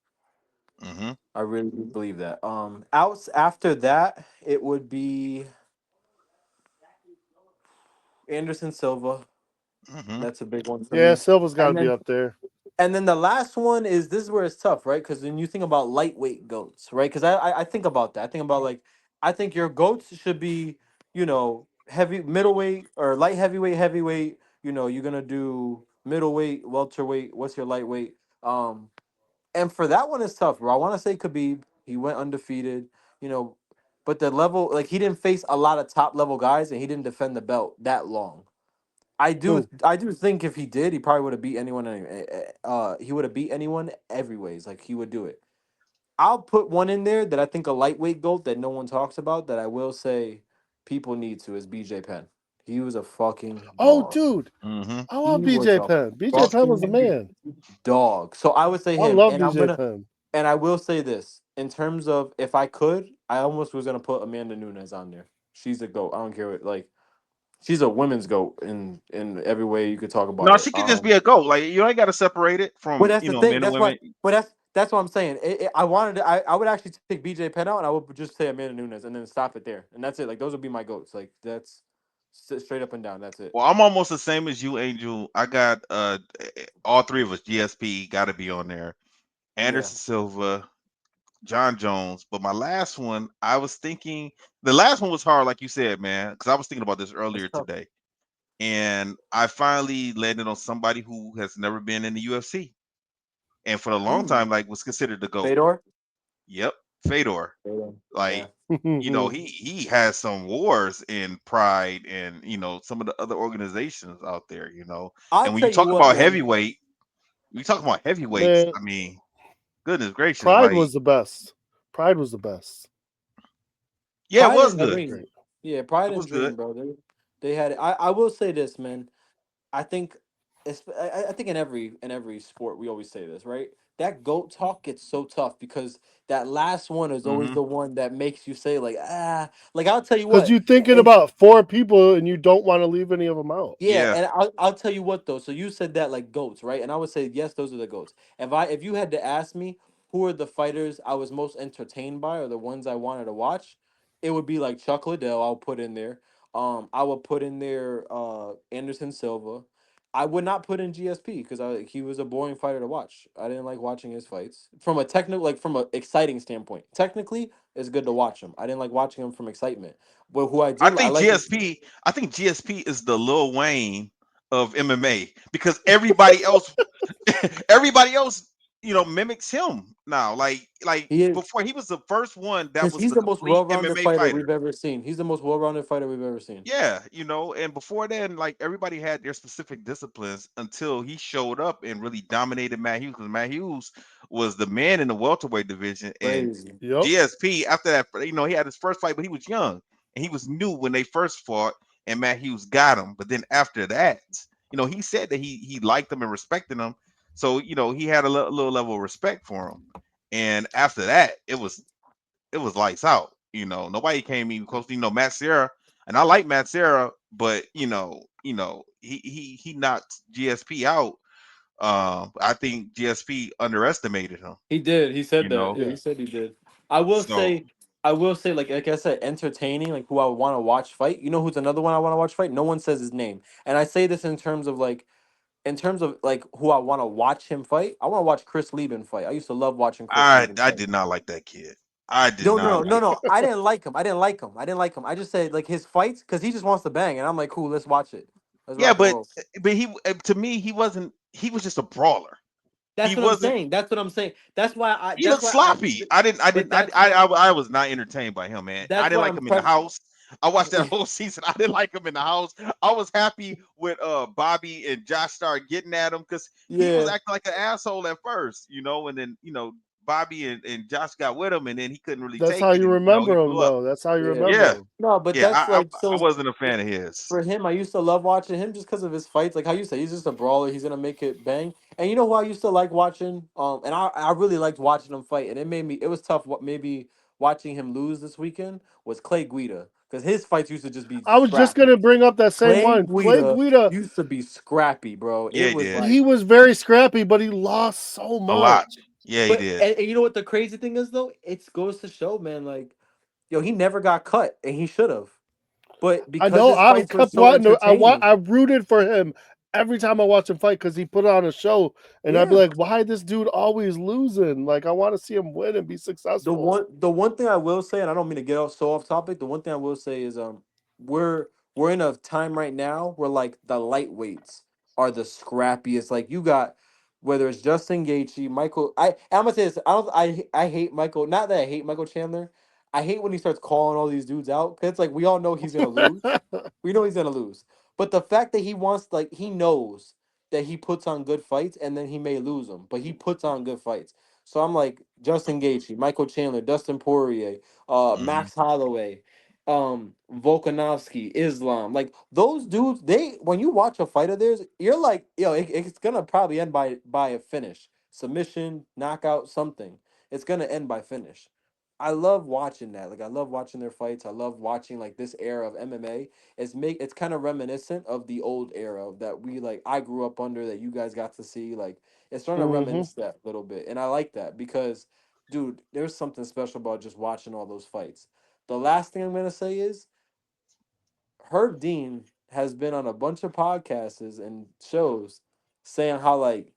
Hmm. I really do believe that. Outs after that, it would be Anderson Silva. Hmm. That's a big one for Yeah, me. Silva's got to And be then up there. And then the last one is this is where it's tough, right? Because when you think about lightweight goats, right? Because I think about that. I think about like I think your goats should be, heavy middleweight or light heavyweight, heavyweight. You're gonna do middleweight, welterweight. What's your lightweight? And for that one it's tough, bro. I want to say Khabib. He went undefeated, you know, but the level like he didn't face a lot of top level guys and he didn't defend the belt that long. Who? I do think if he did, he probably would have beat anyone. He would have beat anyone every ways. Like he would do it. I'll put one in there that I think a lightweight goat that no one talks about that I will say people need to is BJ Penn. He was a fucking Oh, dog. dude, Hmm. I He love was BJ a Penn. BJ Penn was the fucking man. dog. So I would say I him, love BJ Penn. and I will say this in terms of if I could, I almost was gonna put Amanda Nunes on there. She's a goat. I don't care what like she's a women's goat in every way you could talk about No, it. she could just be a goat. Like you ain't got to separate it Well, from that's the thing. men and That's why. women. But that's what I'm saying. I wanted. I would actually take BJ Penn out, and I would just say Amanda Nunes, and then stop it there, and that's it. Like those would be my goats. Like that's straight up and down. That's it. Well, I'm almost the same as you, Angel. I got all three of us. GSP got to be on there. Yeah, Anderson Silva, John Jones. But my last one, I was thinking the last one was hard, like you said, man, because I was thinking about this it's earlier tough. today. And I finally landed on somebody who has never been in the UFC. And for a long Hmm. time, like was considered the GOAT. Fedor. Yep, Fedor. Fedor. Yeah. Like, he has some wars in Pride and some of the other organizations out there, I'll And when you tell you talk what, about man. heavyweight, we talk about heavyweights, Man, I mean, goodness gracious, Pride like, was the best. Pride was the best. yeah, it Pride was and That was good. Dream. great. Yeah, Pride It and was good. Dream, bro. They had it. I will say this, man. I think I think in every sport we always say this, right? That goat talk gets so tough because that last one is always Hmm. the one that makes you say like like I'll tell you Because what you're thinking and about four people and you don't want to leave any of them out. yeah Yeah. and I'll tell you what though. So you said that like goats, right? And I would say yes, those are the goats. If you had to ask me who are the fighters I was most entertained by or the ones I wanted to watch, it would be like Chuck Liddell. I'll put in there. I would put in there Anderson Silva. I would not put in GSP because he was a boring fighter to watch. I didn't like watching his fights from a technical, like from a exciting standpoint. Technically, it's good to watch him. I didn't like watching him from excitement. But who I I did, I think like. GSP, I think GSP is the Lil Wayne of MMA because everybody else, everybody else mimics him now. Like He is before, he was the first one that because was he's the the most complete well-rounded MMA fighter fighter. we've ever seen. He's the most well-rounded fighter we've ever seen. Yeah, and before then, like everybody had their specific disciplines until he showed up and really dominated Matt Hughes. Because Matt Hughes was the man in the welterweight division, and Crazy. Yep. GSP after that, he had his first fight, but he was young and he was new when they first fought, and Matt Hughes got him. But then after that, he said that he liked him and respected him, so he had a little level of respect for him. And after that, it was lights out. Nobody came even close. Matt Serra, and I like Matt Serra, but he knocked GSP out. I think GSP underestimated him. He did. He said You that. know, Yeah, he said he did. I will so say, I will say, like I said, entertaining, like who I want to watch fight. You know who's another one I want to watch fight? No one says his name. And I say this in terms of like who I want to watch him fight. I want to watch Chris Lieben fight. I used to love watching Chris I Lieben I fight. did not like that kid. I did No, no, not no, no, like him. no. I didn't like him. I didn't like him. I didn't like him. I just said like his fights because he just wants to bang, and I'm like, cool, let's watch it. Let's Yeah, rock and but roll. he to me he wasn't. He was just a brawler. He That's what I'm wasn't. saying. That's what I'm saying. That's why I. He That's looked why I. sloppy. I didn't. I But didn't. I, that's I. I, I was not entertained by him, man. I that's didn't why like I'm him in the prep. house. I watched that whole season. I didn't like him in the house. I was happy when Bobby and Josh started getting at him because he was Yeah. acting like an asshole at first, and then Bobby and Josh got with him, and then he couldn't really That's take how it, you and he remember him, blew up. though. That's how you Yeah. remember Yeah, him. No, but yeah. that's I like I, I so wasn't a fan of his. for him. I used to love watching him just because of his fights. Like how you say, he's just a brawler. He's gonna make it bang. And you know who I used to like watching? And I really liked watching him fight. And it made me. It was tough. What maybe watching him lose this weekend was Clay Guida because his fights used to just be I was just scrappy. gonna bring up that same Clay one. Clay Guida Guida, used to be scrappy, bro. Yeah, It he was did he like, was very scrappy, but he lost so a lot. much. Yeah, he but did. and you know what the crazy thing is though? It goes to show, man. Like, yo, he never got cut, and he should have. But I because know. his I fights were kept so watching. entertaining, I rooted for him every time I watched him fight because he put on a show, and I'd be yeah. like, "Why this dude always losing? Like, I want to see him win and be successful." The one thing I will say, and I don't mean to get so off topic. The one thing I will say is we're we're in a time right now where like the lightweights are the scrappiest. Like you got whether it's Justin Gaethje, Michael. I'm gonna say this. I hate Michael. Not that I hate Michael Chandler. I hate when he starts calling all these dudes out because it's like we all know he's gonna lose. We know he's gonna lose. But the fact that he wants like he knows that he puts on good fights and then he may lose them, but he puts on good fights. So I'm like Justin Gaethje, Michael Chandler, Dustin Poirier, Hmm. Max Holloway, Volkanovski, Islam. Like those dudes, they when you watch a fight of theirs, you're like, yo, it's gonna probably end by a finish, submission, knockout, something. It's gonna end by finish. I love watching that. Like I love watching their fights. I love watching like this era of MMA. It's kind of reminiscent of the old era that we like I grew up under that you guys got to see. Like it's trying to Hmm. reminisce that a little bit. And I like that because dude, there's something special about just watching all those fights. The last thing I'm gonna say is Herb Dean has been on a bunch of podcasts and shows saying how like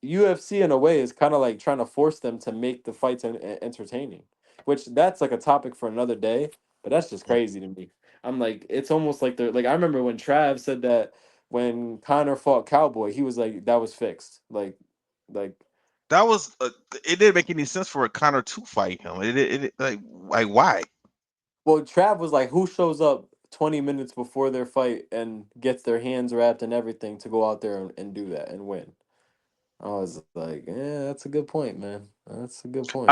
UFC in a way is kind of like trying to force them to make the fights entertaining, which that's like a topic for another day. But that's just crazy to me. I'm like, it's almost like they're like I remember when Trav said that when Connor fought Cowboy, he was like that was fixed. Like That was it didn't make any sense for a Connor to fight him. Like why? well, Trav was like, who shows up 20 minutes before their fight and gets their hands wrapped and everything to go out there and do that and win. I was like, yeah, that's a good point, man. That's a good point.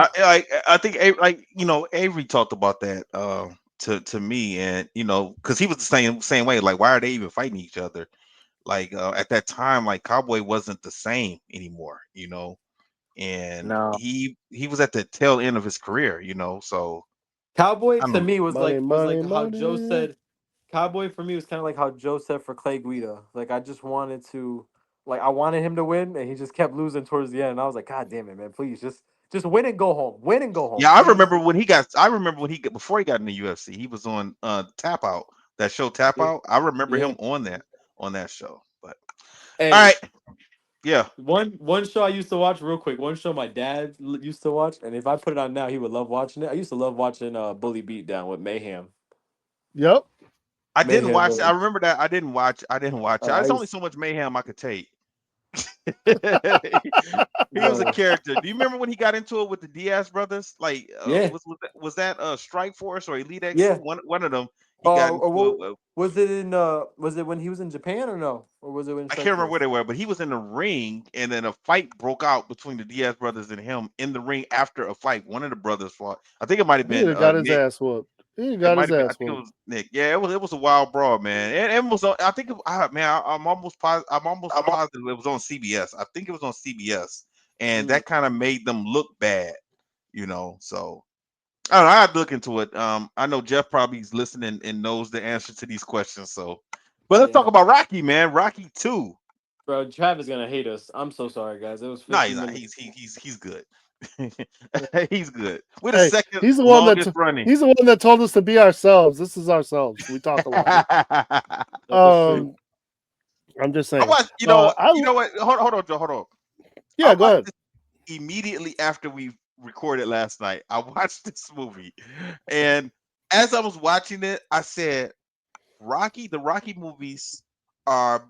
I think like Avery talked about that to me, and because he was the same way. Like, why are they even fighting each other? Like at that time, like Cowboy wasn't the same anymore, and No. he was at the tail end of his career, so Cowboy I to don't. me Money, was like money, how Joe money. said Cowboy for me was kind of like how Joe said for Clay Guida. Like I just wanted to like I wanted him to win and he just kept losing towards the end. And I was like, God damn it, man, please just win and go home. Win and go home, Yeah, please. I remember when he got before he got in the UFC, he was on Tap Out, that show Tap Yeah. Out. I remember Yeah. him on that show. But all Hey, right, yeah. one show I used to watch real quick. One show my dad used to watch, and if I put it on now, he would love watching it. I used to love watching Bully Beatdown with Mayhem. Yep. I didn't Mayhem watch it. I was remember that. I didn't watch it. I There's only used so much mayhem I could take. He was a Bro. character. Do you remember when he got into it with the Diaz brothers? Like, Yeah. was that Strike Force or Elite Yeah. X2? One of them. He got into Or it. what was it in? Was it when he was in Japan or no? Or was it in I Strike can't remember where Force? they were, but he was in the ring, and then a fight broke out between the Diaz brothers and him in the ring after a fight. One of the brothers fought. I think it might have He'd been have got his Nick. ass whooped. He It got might his have been. I ass think it whooped. was Nick. Yeah, it was a wild brawl, man. And it was. I think. Man, I'm almost positive. I'm almost positive it was on CBS. I think it was on CBS, and Mm. that kind of made them look bad. So I don't know. I have to look into it. I know Jeff probably is listening and knows the answer to these questions. So, but let's talk Yeah. about Rocky, man. Rocky 2. Bro, Travis gonna hate us. I'm so sorry, guys. It was No, 50 he's not. minutes. He's good. He's good. We're the Hey, second he's the one longest running. he's the one that told us to be ourselves. This is ourselves. We talk a lot. I That is true. I'm just saying. watched. I You know what? Hold on, Joe. Hold on. I yeah, go watched ahead. this immediately after we recorded last night. I watched this movie, and as I was watching it, I said, "Rocky, the Rocky movies are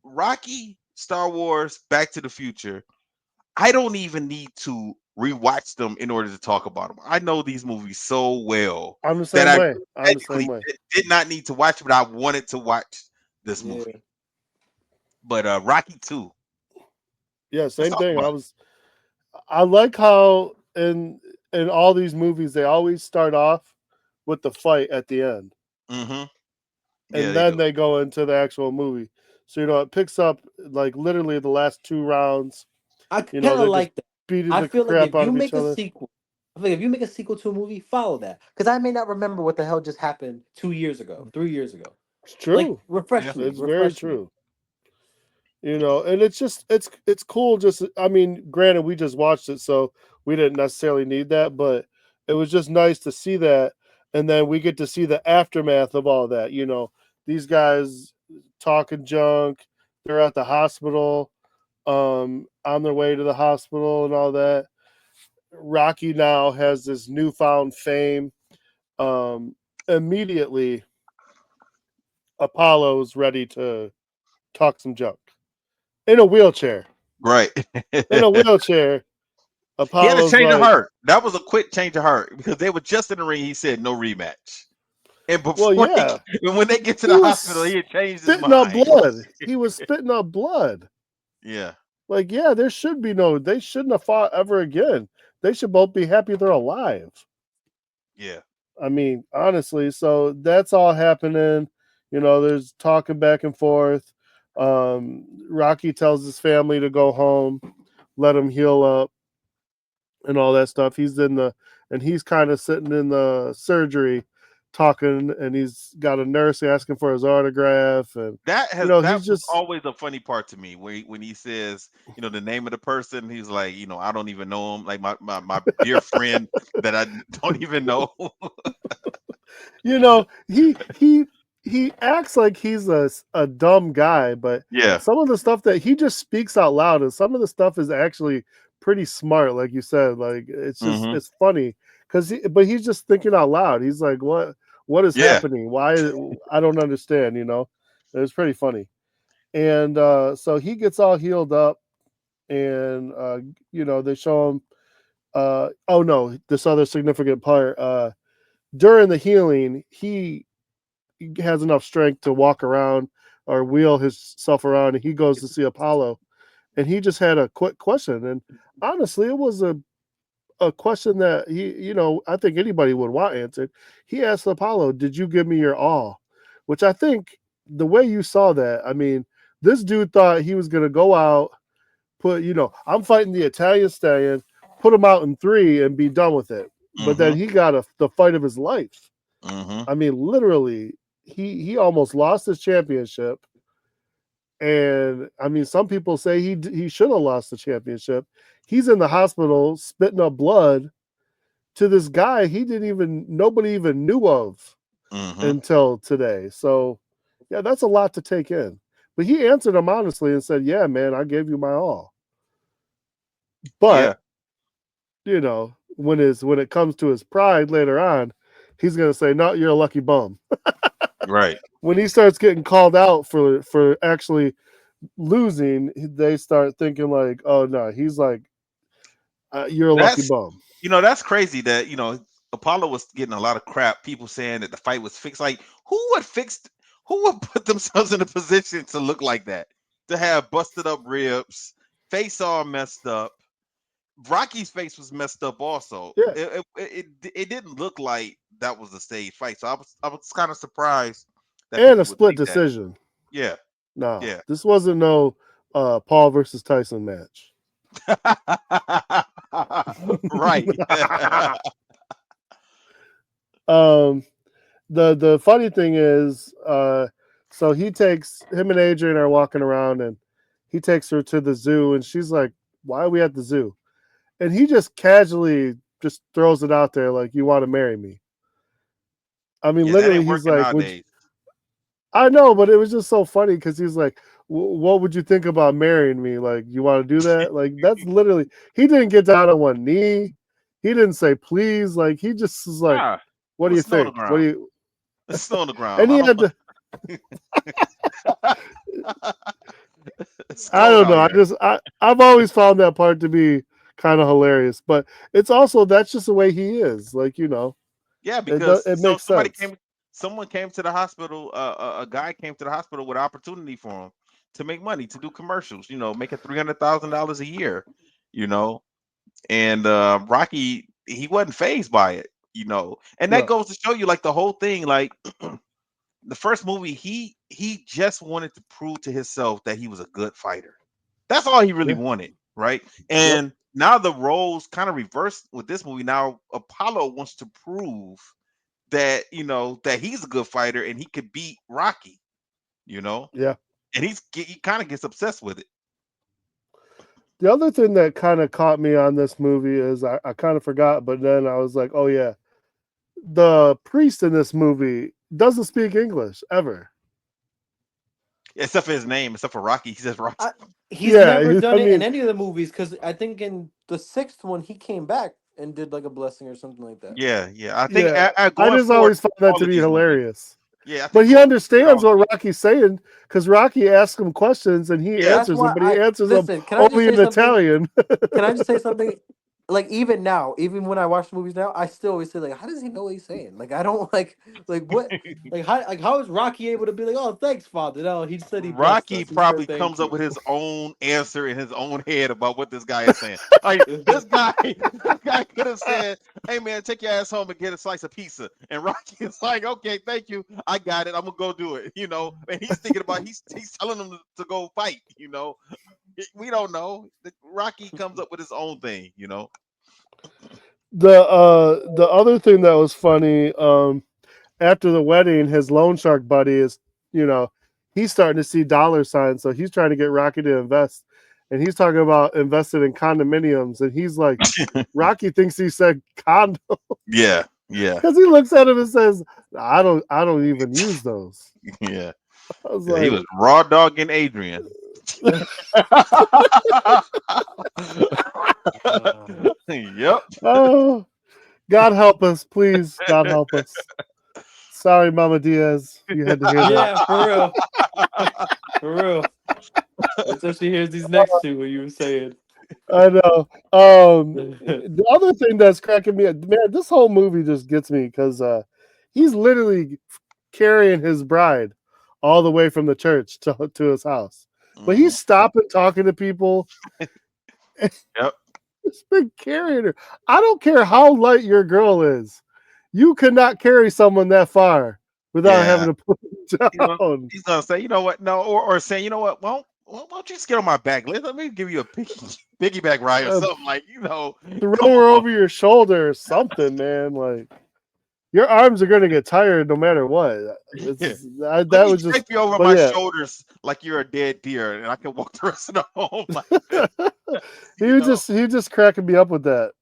Rocky, Star Wars, Back to the Future. I don't even need to rewatch them in order to talk about them. I know these movies so well I'm the that same I way. I'm the same technically way. did not need to watch it, but I wanted to watch this Yeah. movie. But Rocky 2, Yeah, let's same talk thing. about I like how in all these movies they always start off with the fight at the end, it. Yeah, and they then do. they go into the actual movie. So it picks up like literally the last two rounds. I kind of They're just like that. beating I the feel like crap if out you of each make a other. sequel, I feel like if you make a sequel to a movie, follow that. Because I may not remember what the hell just happened 2 years ago, 3 years ago. It's Like, true. Yeah. refresh me, It's very refresh me. true. And it's just it's cool. Just I mean, granted, we just watched it, so we didn't necessarily need that, but it was just nice to see that, and then we get to see the aftermath of all that. These guys talking junk. They're at the hospital, on their way to the hospital and all that. Rocky now has this newfound fame. Immediately, Apollo's ready to talk some junk in a wheelchair. Right. In a wheelchair, He had a Apollo's change of like, heart. That was a quick change of heart because they were just in the ring. He said no rematch. And well, before yeah, and when they get to he the hospital, was he had changed his spitting up mind. blood. He was spitting up blood. Yeah. Like, yeah, they shouldn't have fought ever again. They should both be happy they're alive. Yeah. I mean, honestly, so that's all happening. There's talking back and forth. Rocky tells his family to go home, let him heal up, and all that stuff. He's kind of sitting in the surgery talking, and he's got a nurse asking for his autograph, and That he's was just always a funny part to me when he says, the name of the person, he's like, I don't even know him. Like my dear friend that I don't even know. he acts like he's a dumb guy, but Yeah. some of the stuff that he just speaks out loud, and some of the stuff is actually pretty smart, like you said. Like Hmm. it's funny but he's just thinking out loud. He's like, what is Yeah. happening? Why? I don't understand. It's pretty funny. And so he gets all healed up, and they show him. Oh no, this other significant part. During the healing, he has enough strength to walk around or wheel himself around, and he goes to see Apollo, and he just had a quick question, and honestly, it was a question that I think anybody would want answered. He asked Apollo, "Did you give me your all?" Which I think the way you saw that, I mean, this dude thought he was going to go out, I'm fighting the Italian Stallion, put him out in 3 and be done with it. But then Hmm. he got the fight of his life. Hmm. I mean, literally, he almost lost his championship. And I mean, some people say he should have lost the championship. He's in the hospital spitting up blood to this guy nobody even knew of Hmm. until today. So, yeah, that's a lot to take in. But he answered him honestly and said, "Yeah, man, I gave you my all." Yeah. But when it comes to his pride later on, he's gonna say, "No, you're a lucky bum." Right. When he starts getting called out for actually losing, they start thinking like, oh no, he's like, you're a lucky That's bum. that's crazy that Apollo was getting a lot of crap. People saying that the fight was fixed. Like who would put themselves in a position to look like that? To have busted up ribs, face all messed up. Rocky's face was messed up also. Yeah, It didn't look like that was a stage fight. So I was kind of surprised that and a people would split think that. decision. Yeah, No, yeah. this wasn't no Paul versus Tyson match. Right. um, the funny thing is, so he takes him and Adrian are walking around, and he takes her to the zoo, and she's like, "Why are we at the zoo?" And he just casually just throws it out there, like, "You want to marry me?" I mean, Yeah, that literally, ain't he's working like, "Would you-" nowadays. I know, but it was just so funny because he's like, "What would you think about marrying me? Like, you want to do that?" Like, that's literally. He didn't get down on one knee. He didn't say please. Like, he just was like, Nah, "What it do was you snow on the think? What do ground. you?" It's snow on the ground. And I he don't. had to. It's I cold don't out know. here. I've always found that part to be kind of hilarious, but it's also that's just the way he is. Like, Yeah, it because it makes sense. someone came to the hospital. A guy came to the hospital with an opportunity for him to make money to do commercials. Making $300,000 a year. You know, and Rocky, he wasn't phased by it. And that No, goes to show you, like, the whole thing. Like, the first movie, he just wanted to prove to himself that he was a good fighter. That's all he really yeah, wanted, right? yep, And now the roles kind of reversed with this movie. Now Apollo wants to prove that that he's a good fighter and he could beat Rocky, you know, yeah. and he kind of gets obsessed with it. The other thing that kind of caught me on this movie is I kind of forgot, but then I was like, oh yeah, the priest in this movie doesn't speak English ever. Except for his name, except for Rocky, he says Rocky. I, he's never Yeah, I done it in mean, any of the movies because I think in the sixth one he came back and did like a blessing or something like that. Yeah, yeah. I think yeah, I going just forward, always found that all to of be these movies. hilarious. Yeah, I But think he going forward, understands what Rocky's saying because Rocky asks him questions and he yeah, That's answers them, why but he I answers them listen. Can I just only say in something? Italian. Can I just say something? Like even now, even when I watch the movies now, I still always say like, how does he know what he's saying? Like I don't like what how is Rocky able to be like, oh thanks Father? No, he said he blessed Rocky us. He said probably thank comes up you. with his own answer in his own head about what this guy is saying. Like, this guy, this guy could have said, "Hey man, take your ass home and get a slice of pizza." And Rocky is like, "Okay, thank you, I got it. I'm gonna go do it." And he's thinking about he's telling him to go fight. We don't know. Rocky comes up with his own thing. The other thing that was funny, after the wedding, his loan shark buddy is, you know, he's starting to see dollar signs, so he's trying to get Rocky to invest, and he's talking about invested in condominiums, and he's like, Rocky thinks he said condo Yeah, yeah, because he looks at him and says, I don't even use those. yeah. I was Yeah, he like, was raw dogging Adrian. Yep. oh, God help us, please, God help us. Sorry, Mama Diaz, you had to hear that. Yeah, for real, for real. Wait till she hears these next two. What you were saying? I know. The other thing that's cracking me up, man, this whole movie just gets me because he's literally carrying his bride all the way from the church to his house. But Mhm. he's stopping, talking to people. Yep. He's been carrying her. I don't care how light your girl is. You cannot carry someone that far without Yeah. having to put them You know, down. he's gonna say, you know what? No, or saying, you know what? Well, why don't you just get on my back? Let me give you a piggyback ride or Uh, something, like, throw come her on. over your shoulder or something, man. Like, your arms are going to get tired no matter what. Yeah. Let That me was drape just, you over but my yeah, shoulders like you're a dead deer, and I can walk the rest of the home like this. You know. he was just cracking me up with that.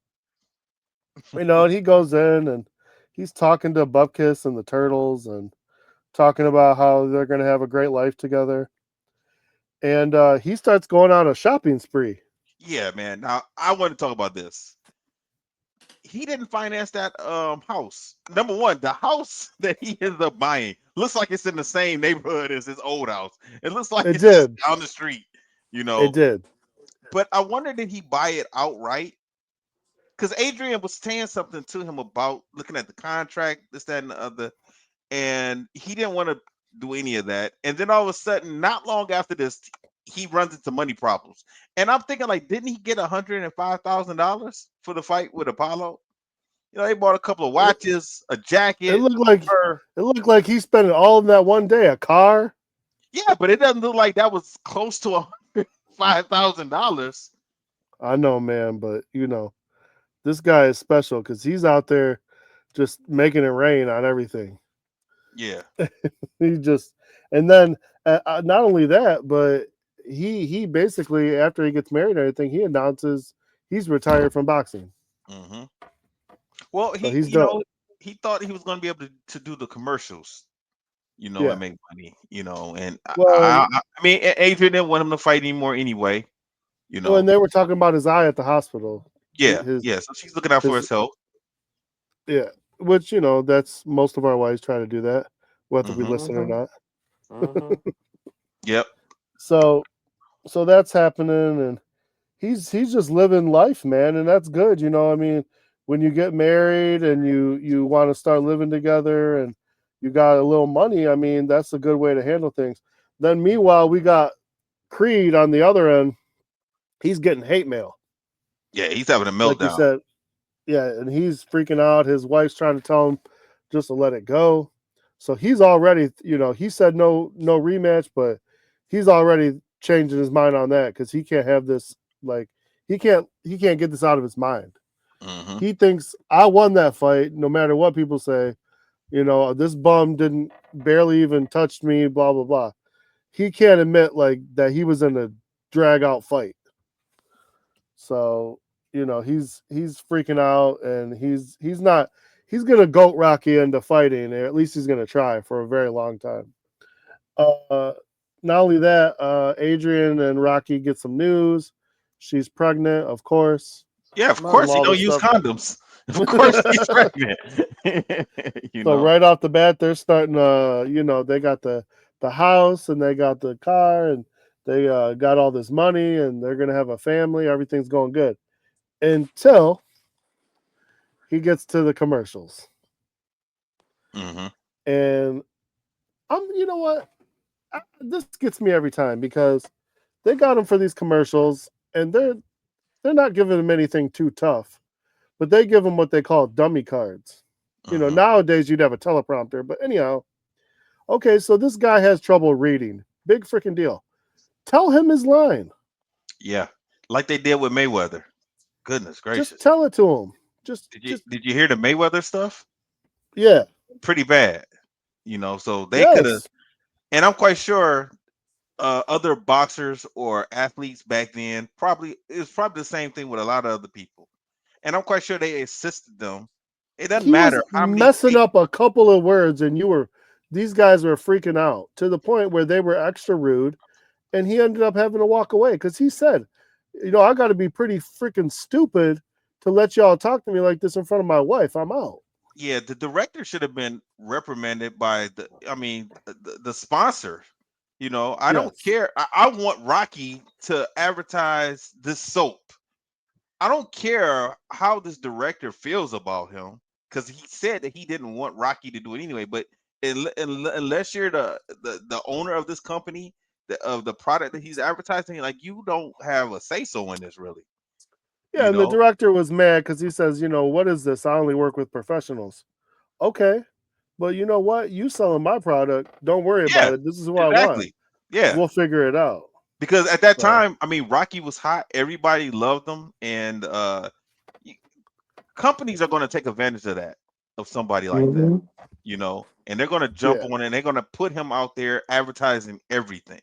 And he goes in and he's talking to Bupkis and the turtles and talking about how they're going to have a great life together. And he starts going on a shopping spree. Yeah, man. Now I want to talk about this. He didn't finance that house. Number one, the house that he ended up buying looks like it's in the same neighborhood as his old house. It looks like It it's just did. down the street, you It know. did. But I wonder, did he buy it outright? Because Adrian was saying something to him about looking at the contract, this, that, and the other, and he didn't want to do any of that. And then all of a sudden, not long after this, he runs into money problems. And I'm thinking, like, didn't he get $105,000 for the fight with Apollo? You know, they bought a couple of It, watches, a it jacket, looked like fur. he spent it all in that one day. A car. Yeah, but it doesn't look like that was close to $105,000. I know, man, but this guy is special because he's out there just making it rain on everything. Yeah. He just, and then not only that, but he basically, after he gets married and everything, he announces he's retired from boxing. hmm Well, So he, he's done. he thought he was going to be able to do the commercials, and Yeah. make money, and Well, I mean, Adrian didn't want him to fight anymore anyway, you when know. they were talking about his eye at the hospital, Yeah, his yeah. So she's looking out for his herself. yeah, which that's most of our wives try to do that, whether we hmm listen or Mm-hmm. not. Mm-hmm. Yep. So that's happening, and he's just living life, man, and that's good. I mean, when you get married and you want to start living together and you got a little money, I mean, that's a good way to handle things. Then meanwhile, we got Creed on the other end. He's getting hate mail, Yeah, he's having a like you meltdown. said. Yeah, and he's freaking out. His wife's trying to tell him just to let it go. So he's already, he said no rematch, but he's already changing his mind on that because he can't have this. Like he can't get this out of his mind. hmm He thinks I won that fight, no matter what people say. This bum didn't barely even touch me. Blah blah blah. He can't admit like that he was in a drag out fight. So he's freaking out, and he's not. He's gonna goat Rocky into fighting, or at least he's gonna try for a very long time. Uh, Not only that, Adrian and Rocky get some news. She's pregnant, of course, Yeah, of from course he Mother. all don't this use stuff. condoms. Of course he's pregnant. you So know. right off the bat, they're starting. They got the house and they got the car and they got all this money and they're gonna have a family. Everything's going good until he gets to the commercials. hmm And you know what? This gets me every time because they got him for these commercials, and they're not giving him anything too tough, but they give him what they call dummy cards. hmm Nowadays you'd have a teleprompter, but anyhow, okay, so this guy has trouble reading. Big freaking deal. Tell him his line. Yeah, like they did with Mayweather. Goodness Just gracious. tell it to him. Just Did you hear the Mayweather stuff? yeah, Pretty bad. So they could have, yes. and I'm quite sure other boxers or athletes back then probably it's probably the same thing with a lot of other people, and I'm quite sure they assisted them. It doesn't He was matter how many messing up a couple of words, and these guys were freaking out to the point where they were extra rude, and he ended up having to walk away because he said, I got to be pretty freaking stupid to let y'all talk to me like this in front of my wife. I'm out. Yeah, the director should have been reprimanded by the sponsor. I don't Yes. care. I want Rocky to advertise this soap. I don't care how this director feels about him because he said that he didn't want Rocky to do it anyway. But unless you're the owner of this company, of the product that he's advertising, like you don't have a say so in this, really. Yeah, You and the know? director was mad because he says, what is this? I only work with professionals. Okay, but you know what? You selling my product. Don't worry Yeah, about it. This is who I want. exactly. Yeah. We'll figure it out. Because at that So time, I mean, Rocky was hot. Everybody loved him, and y- companies are going to take advantage of that, of somebody like that, Mm-hmm. and they're going to jump yeah, on it. And they're going to put him out there advertising everything,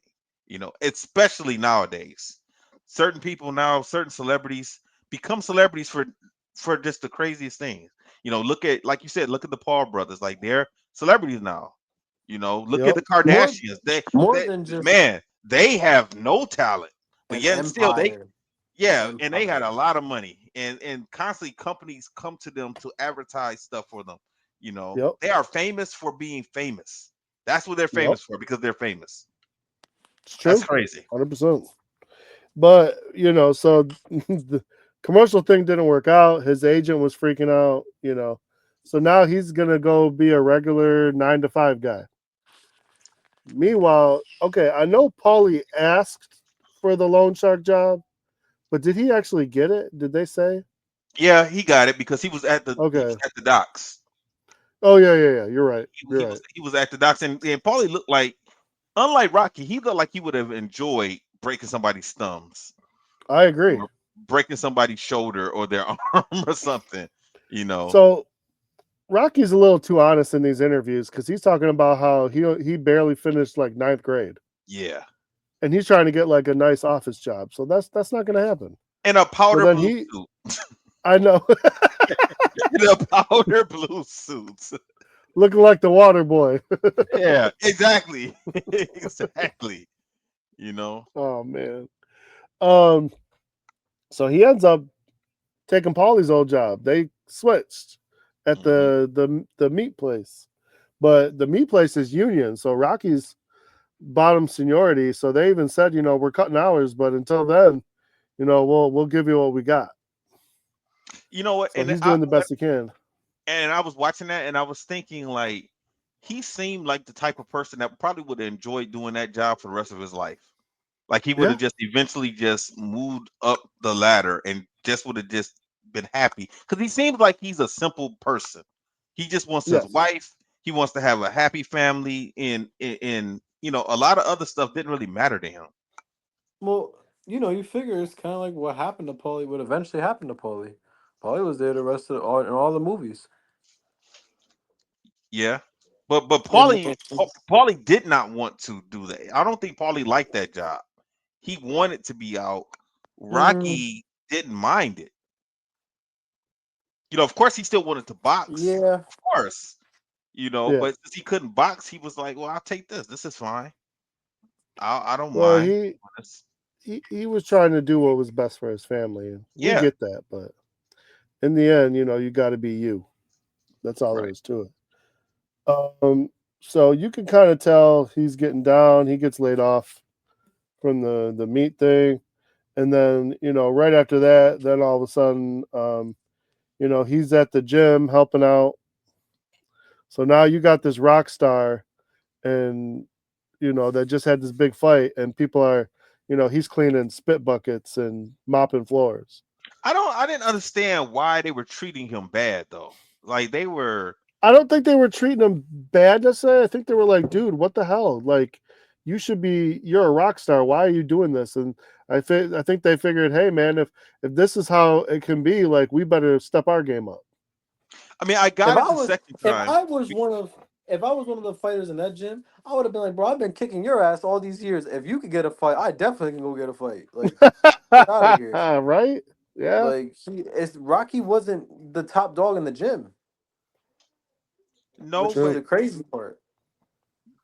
especially nowadays. Certain people now, certain celebrities become celebrities for just the craziest things. Look at, like you said, look at the Paul brothers, like they're celebrities now. Look at yep, the More, Kardashians. more They than just man, they have no talent, but an yet and still empire. An yeah, and they got a empire. lot of money, and constantly companies come to them to advertise stuff for them. yep. They are famous for being famous. That's what they're Yep, famous for because they're famous. it's That's true, crazy. 100%. But so the commercial thing didn't work out. His agent was freaking out. So now he's gonna go be a regular 9 to 5 guy. Meanwhile, okay, I know Paulie asked for the loan shark job, but did he actually get it? Did they say? Yeah, he got it because he was Okay. at the docks. Oh yeah, yeah, yeah. You're right. He You're was right. he was at the docks, and Paulie looked like, unlike Rocky, he looked like he would have enjoyed breaking somebody's thumbs I agree. or breaking somebody's shoulder or their arm or something. You know, So Rocky's a little too honest in these interviews because he's talking about how he barely finished like ninth grade, yeah. and he's trying to get like a nice office job. So that's not going to happen. In a So powder then blue he, suit. I know, In a powder blue suit. looking like the water boy. Yeah, exactly. Exactly. You know. Oh man. Um. So he ends up taking Paulie's old job. They switched at Hmm. the meat place, but the meat place is union. So Rocky's bottom seniority. So they even said, we're cutting hours, but until then, we'll give you what we got. You know what? So he's doing the best he can. And I was watching that and I was thinking like he seemed like the type of person that probably would enjoy doing that job for the rest of his life. Like he would Yeah. have just eventually just moved up the ladder and just would have just been happy because he seems like he's a simple person. He just wants his Yes. wife. He wants to have a happy family, and a lot of other stuff didn't really matter to him. Well, you figure it's kind of like what happened to Paulie, what eventually happened to Paulie. Paulie was there the rest of all in all the movies. Yeah, but And Paulie did not want to do that. I don't think Paulie liked that job. He wanted to be out. mm, Rocky didn't mind it. Of course, he still wanted to box. yeah, Of course, Yeah. but since he couldn't box, he was like, "Well, I'll take this. This is fine. I don't Well, mind he doing this." he was trying to do what was best for his family, and we Yeah, get that. But in the end, you got to be you. That's all there right. is to it. So you can kind of tell he's getting down. He gets laid off from the meat thing, and then right after that, then all of a sudden, he's at the gym helping out. So now you got this rock star, and that just had this big fight, and people are, he's cleaning spit buckets and mopping floors. I didn't understand why they were treating him bad though. Like they were. I don't think they were treating him bad necessarily. I think they were like, dude, what the hell? Like, you're a rock star. Why are you doing this? And I think they figured, hey man, if this is how it can be, like we better step our game up. I mean, I if got it I the was second time. if I was one of the fighters in that gym, I would have been like, bro, I've been kicking your ass all these years. If you could get a fight, I definitely can go get a fight. Like, get out of here. Right? Yeah. Like it's Rocky wasn't the top dog in the gym, No, which is True. the crazy part.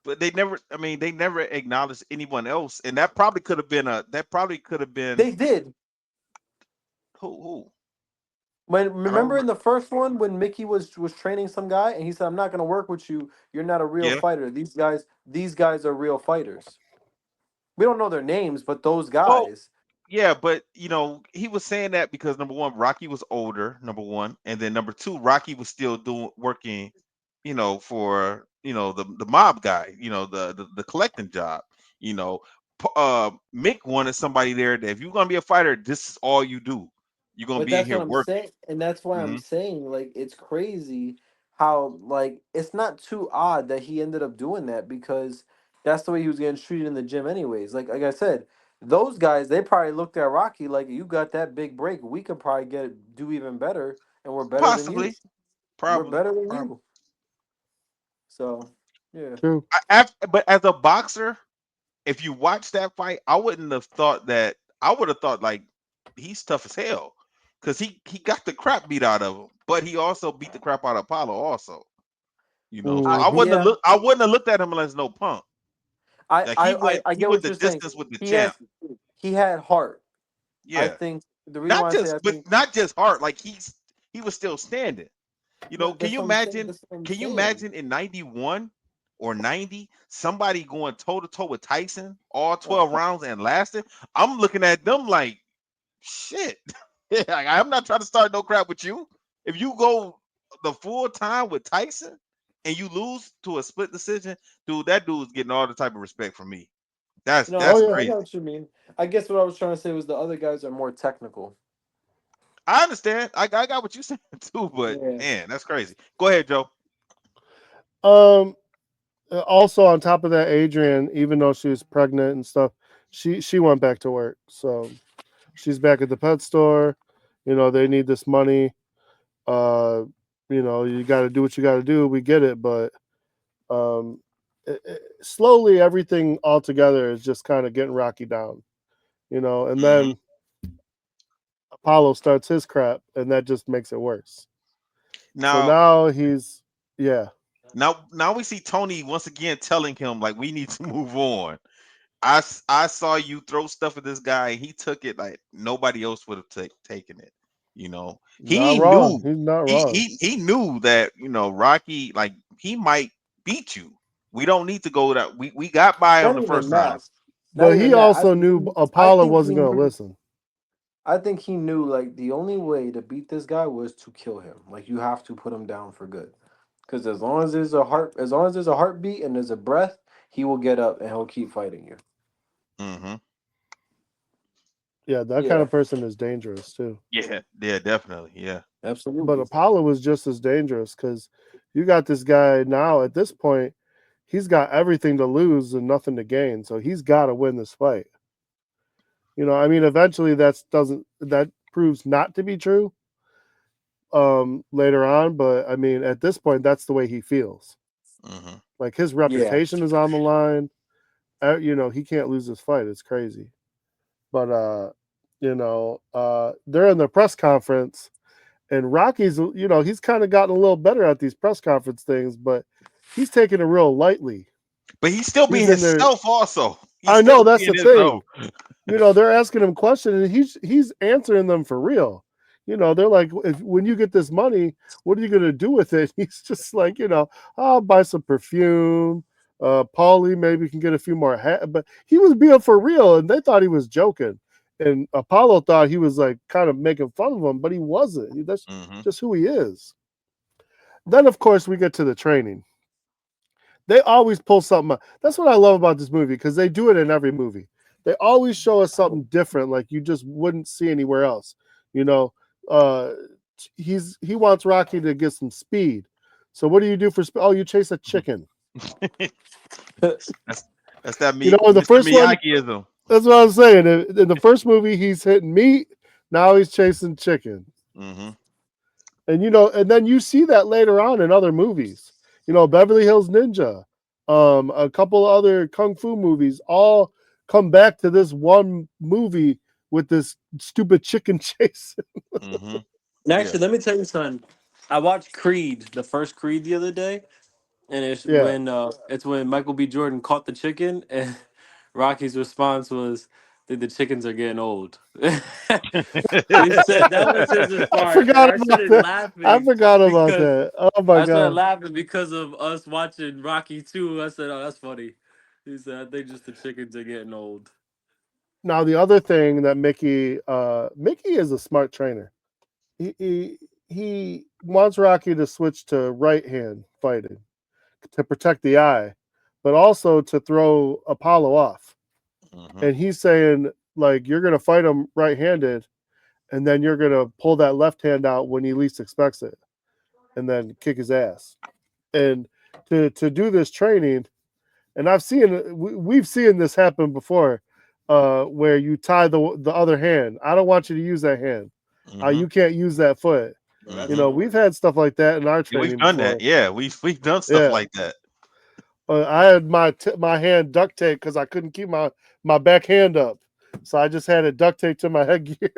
but they never. I mean, they never acknowledged anyone else, and that probably could have been a. That probably could have been They did. who. When I don't remember remember. in the first one when Mickey was training some guy and he said, "I'm not gonna work with you. You're not a real Yeah. fighter. These guys are real fighters. We don't know their names, but those Well, guys. yeah, but he was saying that because number one, Rocky was older, number one, and then number two, Rocky was still doing working, for the mob guy, the collecting job. You know, Mick wanted somebody there that if you're gonna be a fighter, this is all you do. You're gonna But be in that's here what I'm working. saying, and that's why I'm Hmm. saying like it's crazy how like it's not too odd that he ended up doing that because that's the way he was getting treated in the gym anyways. Like I said, those guys they probably looked at Rocky like you got that big break, we could probably do even better, and we're better than you. Possibly, We're probably, better than probably. you. So yeah. True. But as a boxer, if you watch that fight, I wouldn't have thought that. I would have thought like he's tough as hell because he got the crap beat out of him, but he also beat the crap out of Apollo also. So Mm. Yeah, I wouldn't have looked at him as no punk. I, Like I I I he get went what the you're saying. distance with the He champ. has he had heart. I Yeah, think the reason why I say I think not just hard. Like he was still standing. no, Can that's you what I'm saying. imagine? That's what I'm Can you saying. imagine in '91? or 90, somebody going toe to toe with Tyson, all 12 rounds and lasting, I'm looking at them like shit. Like, I'm not trying to start no crap with you. If you go the full time with Tyson and you lose to a split decision, dude, that dude's getting all the type of respect from me. That's No, Oh that's yeah. I know crazy. what you mean. I guess what I was trying to say was the other guys are more technical. I understand. I got what you saying too, but Yeah. man, that's crazy. Go ahead, Joe. Um. Also, on top of that, Adrian, even though she was pregnant and stuff, she went back to work. So she's back at the pet store. You know, they need this money. Uh, you know, you got to do what you got to do. We get it, but um, slowly everything altogether is just kind of getting Rocky down. You know, and Hmm. then Apollo starts his crap, and that just makes it worse. So Now, now he's yeah. now we see Tony once again telling him like we need to move on. I saw you throw stuff at this guy. He took it like nobody else would have taken it. You know, Not he wrong. knew He's not he wrong. he he knew that Rocky like he might beat you. We don't need to go that we got by him Not the even first time. that. Not But he even that. also knew I Apollo think he wasn't going to knew. listen. I think he knew like the only way to beat this guy was to kill him. Like you have to put him down for good. Because as long as there's a heartbeat and there's a breath, he will get up and he'll keep fighting you. Hmm. Yeah, that kind Yeah, of person is dangerous too. Yeah, definitely. Yeah. But absolutely. Apollo was just as dangerous because you got this guy now at this point, he's got everything to lose and nothing to gain. So he's got to win this fight. You know, I mean, eventually that proves not to be true later on. But I mean, at this point, that's the way he feels. Hmm. Like his Yeah. reputation is on the line. You know, he can't lose this fight. It's crazy. But they're in the press conference, and Rocky's, he's kind of gotten a little better at these press conference things, but he's taking it real lightly. But he's still being He's in there. himself. Also, he's I still know that's being the himself. thing. They're asking him questions, and he's answering them for real. They're like, when you get this money, what are you going to do with it? He's just like, I'll buy some perfume. Paulie maybe can get a few more but he was being for real, and they thought he was joking. And Apollo thought he was like kind of making fun of him, but he wasn't. That's Hmm. just who he is. Then, of course, we get to the training. They always pull something up. That's what I love about this movie because they do it in every movie. They always show us something different, like you just wouldn't see anywhere else. You know, uh, he wants Rocky to get some speed. So what do you do for speed? Oh, you chase a chicken. That's that's that In the Mr. first one, Miyagiism. that's what I'm saying. In the first movie, he's hitting meat. Now he's chasing chicken. Hmm. And and then you see that later on in other movies. Beverly Hills Ninja, a couple of other kung fu movies, all come back to this one movie with this stupid chicken chase. Hmm. And Yeah. actually, let me tell you something. I watched Creed, the first Creed, the other day, and Yeah, it's when Michael B. Jordan caught the chicken, and Rocky's response was, "I think the chickens are getting old." He said that was his I response, and forgot about that. I forgot about because that. Oh my I started god! laughing because of us watching Rocky 2. I said, "Oh, that's funny." He said, "I think just the chickens are getting old." Now the other thing that Mickey is a smart trainer. He wants Rocky to switch to right hand fighting to protect the eye, but also to throw Apollo off. Hmm. And he's saying like you're gonna fight him right-handed, and then you're gonna pull that left hand out when he least expects it, and then kick his ass. And to do this training, and we've seen this happen before, where you tie the other hand. I don't want you to use that hand. Hmm. You can't use that foot. Well, that's Hmm. We've annoying. had stuff like that in our Yeah, we've training done that. before. Yeah, we've done stuff Yeah, like that. I had my hand duct taped because I couldn't keep my back hand up, so I just had it duct taped to my headgear.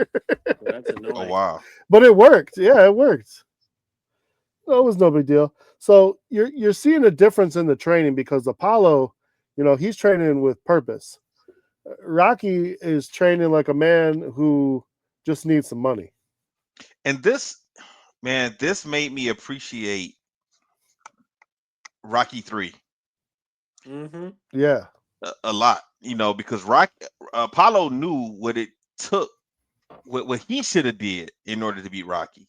Well, that's Oh annoying. wow. But it worked. Yeah, it worked. No, it was no big deal. So you're seeing a difference in the training because Apollo, he's training with purpose. Rocky is training like a man who just needs some money. And this man, this made me appreciate Rocky 3. Mm-hmm. Yeah, a lot, because Apollo knew what it took, what he should have did in order to beat Rocky.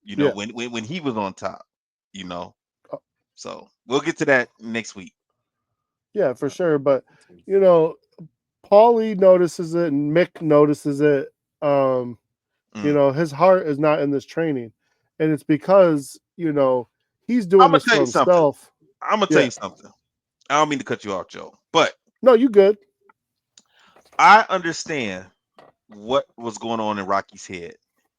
yeah, When he was on top. You know, uh, so we'll get to that next week. yeah, for sure. But you know, Paulie notices it, and Mick notices it. Um, Mm. his heart is not in this training, and it's because he's I'm doing gonna this tell for you something. himself. I'm gonna tell Yeah, you something. I don't mean to cut you off, Joe, but no, you good, I understand what was going on in Rocky's head.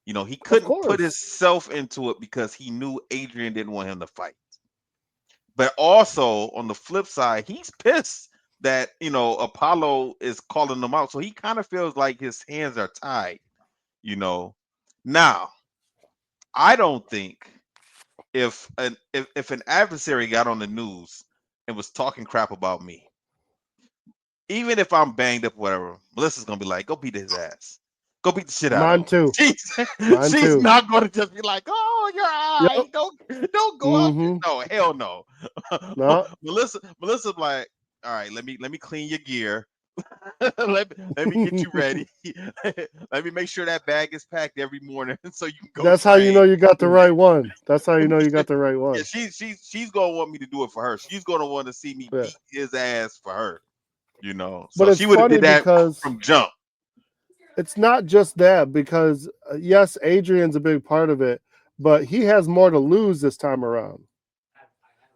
He of couldn't put course. himself into it because he knew Adrian didn't want him to fight. But also on the flip side, he's pissed that Apollo is calling him out. So he kind of feels like his hands are tied. You know. Now, I don't think if an adversary got on the news and was talking crap about me, even if I'm banged up, whatever, Melissa's gonna be like, "Go beat his ass, go beat the shit out of Mine him." too. She's Mine she's too. not gonna just be like, "Oh, you're all Yep. right. Don't go out there." Mm-hmm. No, hell no. No. Melissa, like, all right, let me clean your gear. let me get you ready. Let me make sure that bag is packed every morning so you can go That's how you train. know you got the right one. That's how you know you got the right Yeah, one. she's gonna want me to do it for her. She's gonna want to see me Yeah. beat his ass for her. But So it's she would have funny did that because from jump. it's not just that because yes, Adrian's a big part of it, but he has more to lose this time around.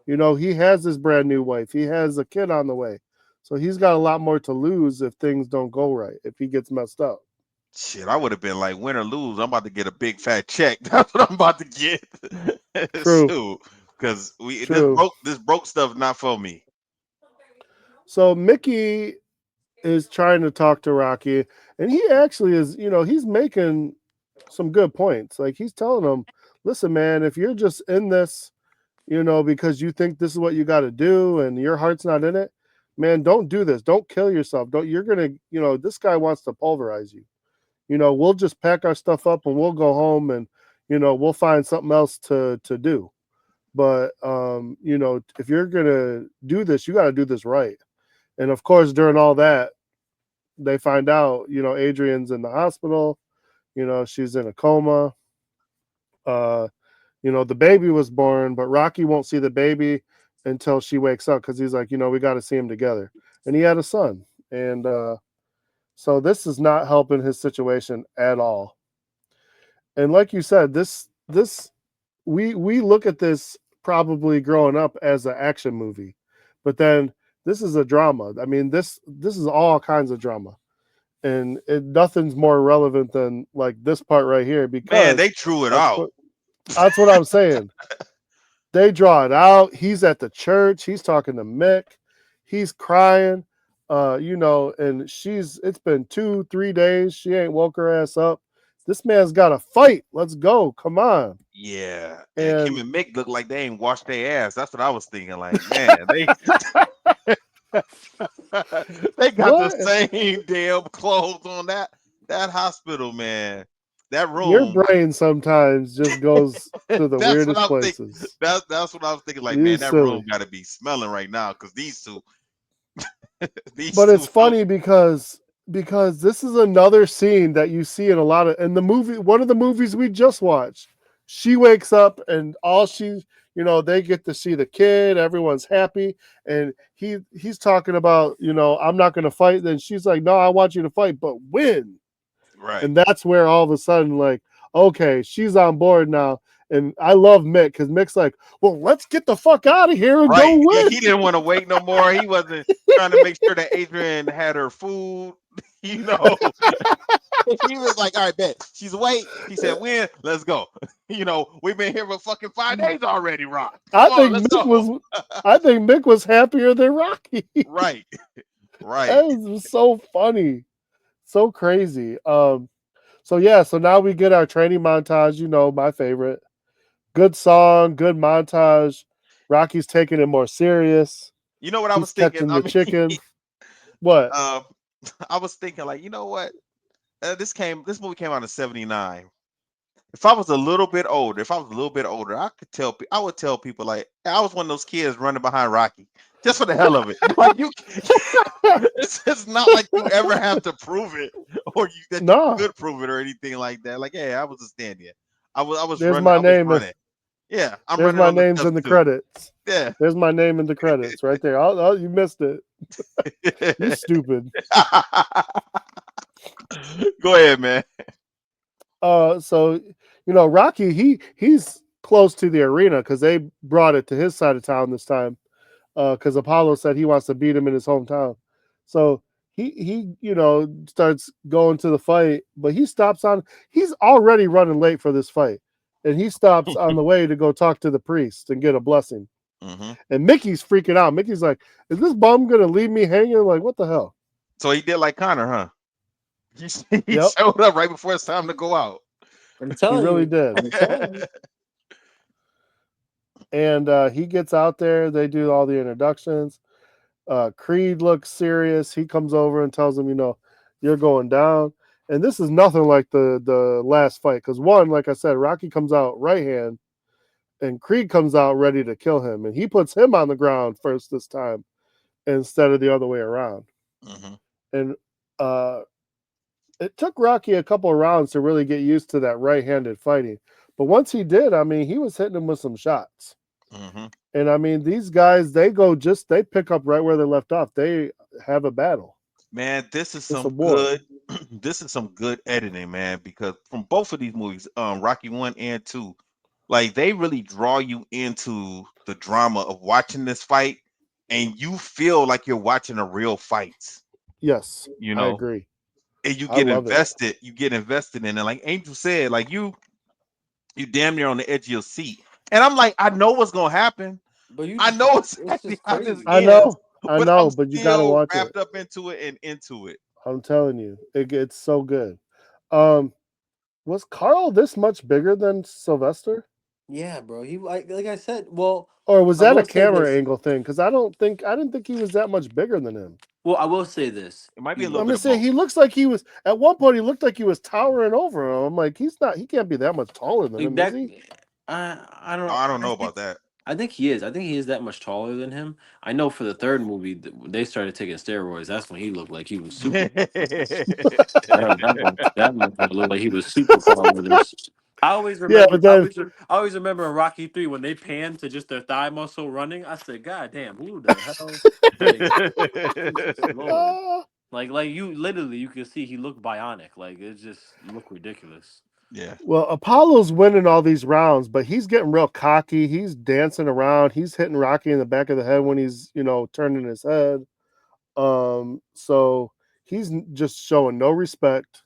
He has his brand new wife. He has a kid on the way. So he's got a lot more to lose if things don't go right, if he gets messed up. Shit, I would have been like, win or lose, I'm about to get a big fat check. That's what I'm about to get. True. Shoot, because we this True. broke this broke stuff not for me. So Mickey is trying to talk to Rocky, and he actually is, he's making some good points. Like he's telling him, listen, man, if you're just in this, because you think this is what you got to do and your heart's not in it, man, don't do this. Don't kill yourself. Don't, you're going to, this guy wants to pulverize you. We'll just pack our stuff up and we'll go home and, we'll find something else to do. But, if you're going to do this, you got to do this right. And of course, during all that, they find out, Adrian's in the hospital, she's in a coma. Uh, the baby was born, but Rocky won't see the baby until she wakes up because he's like, we got to see him together. And he had a son. And so this is not helping his situation at all. And like you said, this we look at this probably growing up as an action movie, but then this is a drama. I mean, this is all kinds of drama, and nothing's more relevant than like this part right here Man, because they drew it of out. course that's what I'm saying. They draw it out. He's at the church. He's talking to Mick. He's crying. And it's been 2-3 days. She ain't woke her ass up. This man's got to fight. Let's go. Come on. Yeah, and Kim And and Mick look like they ain't washed their ass. That's what I was thinking. Like, man, they they got the what? same damn clothes on that hospital, man. That Your room. brain sometimes just goes to the That's what weirdest I'm thinking. places. That's what I was thinking. Like, You man, that room silly. got to be smelling right now because these two, these But two it's don't. funny because this is another scene that you see in a lot of in the movie, one of the movies we just watched. She wakes up and all she, they get to see the kid, everyone's happy, and he's talking about, I'm not going to fight. Then she's like, no, I want you to fight, but win. Right, And that's where all of a sudden, like, okay, she's on board now. And I love Mick because Mick's like, well, let's get the fuck out of here and right. go Yeah, win. he didn't want to wait no more. He wasn't trying to make sure that Adrian had her food. You know, he was like, "All right, bet she's awake." He said, "When? Let's go." We've been here for fucking 5 days already. Rock, come I on, think let's Mick go. was I think Mick was happier than Rocky. Right, That right. was so funny. So crazy. So yeah, so now we get our training montage, my favorite. Good song, good montage. Rocky's taking it more serious. You know what I He's was thinking? catching I the mean, chicken. What? um, I was thinking like, you know what? This movie came out in '79. If I was a little bit older, I would tell people like I was one of those kids running behind Rocky. just for the hell of it. Like you, it's not like you ever have to prove it, or that you No, could prove it, or anything like that. Like, yeah, I was a stand-in. I was there's running. my I was name. running. Yeah, I'm There's running my on the names in the substitute. credits. Yeah. There's my name in the credits right there. Oh, you missed it. You stupid. Go ahead, man. So Rocky, he's close to the arena because they brought it to his side of town this time. Because Apollo said he wants to beat him in his hometown. So he starts going to the fight, but he stops on. He's already running late for this fight, and he stops on the way to go talk to the priest and get a blessing. Hmm. And Mickey's freaking out. Mickey's like, "Is this bum gonna leave me hanging? Like, what the hell?" So he did like Connor, huh? He Yep, showed up right before it's time to go out. I'm he telling really you. did. I'm telling you. And he gets out there. They do all the introductions. Creed looks serious. He comes over and tells him, you're going down. And this is nothing like the last fight because one, like I said, Rocky comes out right hand, and Creed comes out ready to kill him, and he puts him on the ground first this time instead of the other way around. Hmm. And uh, it took Rocky a couple of rounds to really get used to that right-handed fighting, but once he did, I mean, he was hitting him with some shots. Hmm. And I mean, these guys, they pick up right where they left off. They have a battle. Man, this is It's a some war. good this is some good editing, man, because from both of these movies, Rocky 1 and 2, like they really draw you into the drama of watching this fight, and you feel like you're watching a real fight, Yes, you I know, agree. and I love it. you get invested in it. Like Angel said, like you damn near on the edge of your seat. And I'm like, I know what's gonna happen. But you I just, know it's exactly just how this crazy. ends, I but I'm know, but you got to still watch it. wrapped up into it and into it. I'm telling you, it gets so good. Um, was Carl this much bigger than Sylvester, Yeah, bro. He like I said. Well, or was I that a will say camera this. angle thing? Because I didn't think he was that much bigger than him. Well, I will say this. It might be a You little I'm bit just of saying both. he looks like he was at one point. He looked like he was towering over him. I'm like, he's not. He can't be that much taller than like him, is that. he? I don't know. I don't know about that. I think he is. I think he is that much taller than him. I know for the third movie, when they started taking steroids. That's when he looked like he was super. That one looked like he was super tall with this. I always Yeah, remember. but then I always remember in Rocky 3 when they panned to just their thigh muscle running. I said, "God damn, who the hell?" Like, Jesus Lord. uh, Like you literally you can see he looked bionic. Like it just looked ridiculous. Yeah. well, Apollo's winning all these rounds, but he's getting real cocky. He's dancing around. He's hitting Rocky in the back of the head when he's turning his head. So he's just showing no respect.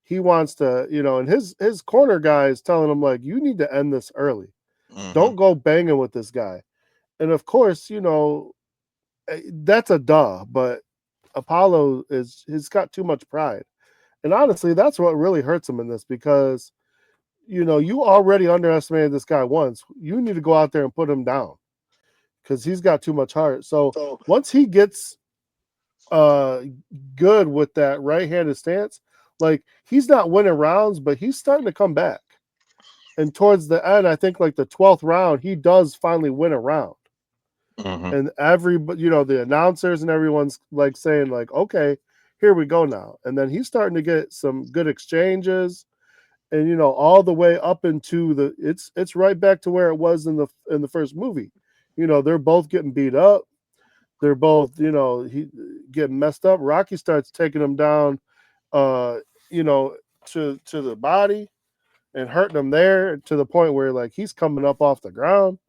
He wants to, and his corner guy is telling him like, you need to end this early. Hmm. Don't go banging with this guy. And of course, that's a duh. But Apollo he's got too much pride, and honestly, that's what really hurts him in this because you already underestimated this guy once. You need to go out there and put him down because he's got too much heart. So once he gets uh good with that right-handed stance, like he's not winning rounds, but he's starting to come back. And towards the end, I think like the 12th round, he does finally win a round. Hmm. And the announcers and everyone's like saying like, okay, here we go now. And then he's starting to get some good exchanges, and all the way up into it's right back to where it was in the first movie. They're both getting beat up. They're both he getting messed up. Rocky starts taking him down, uh, you know, to the body and hurting him there to the point where like he's coming up off the ground,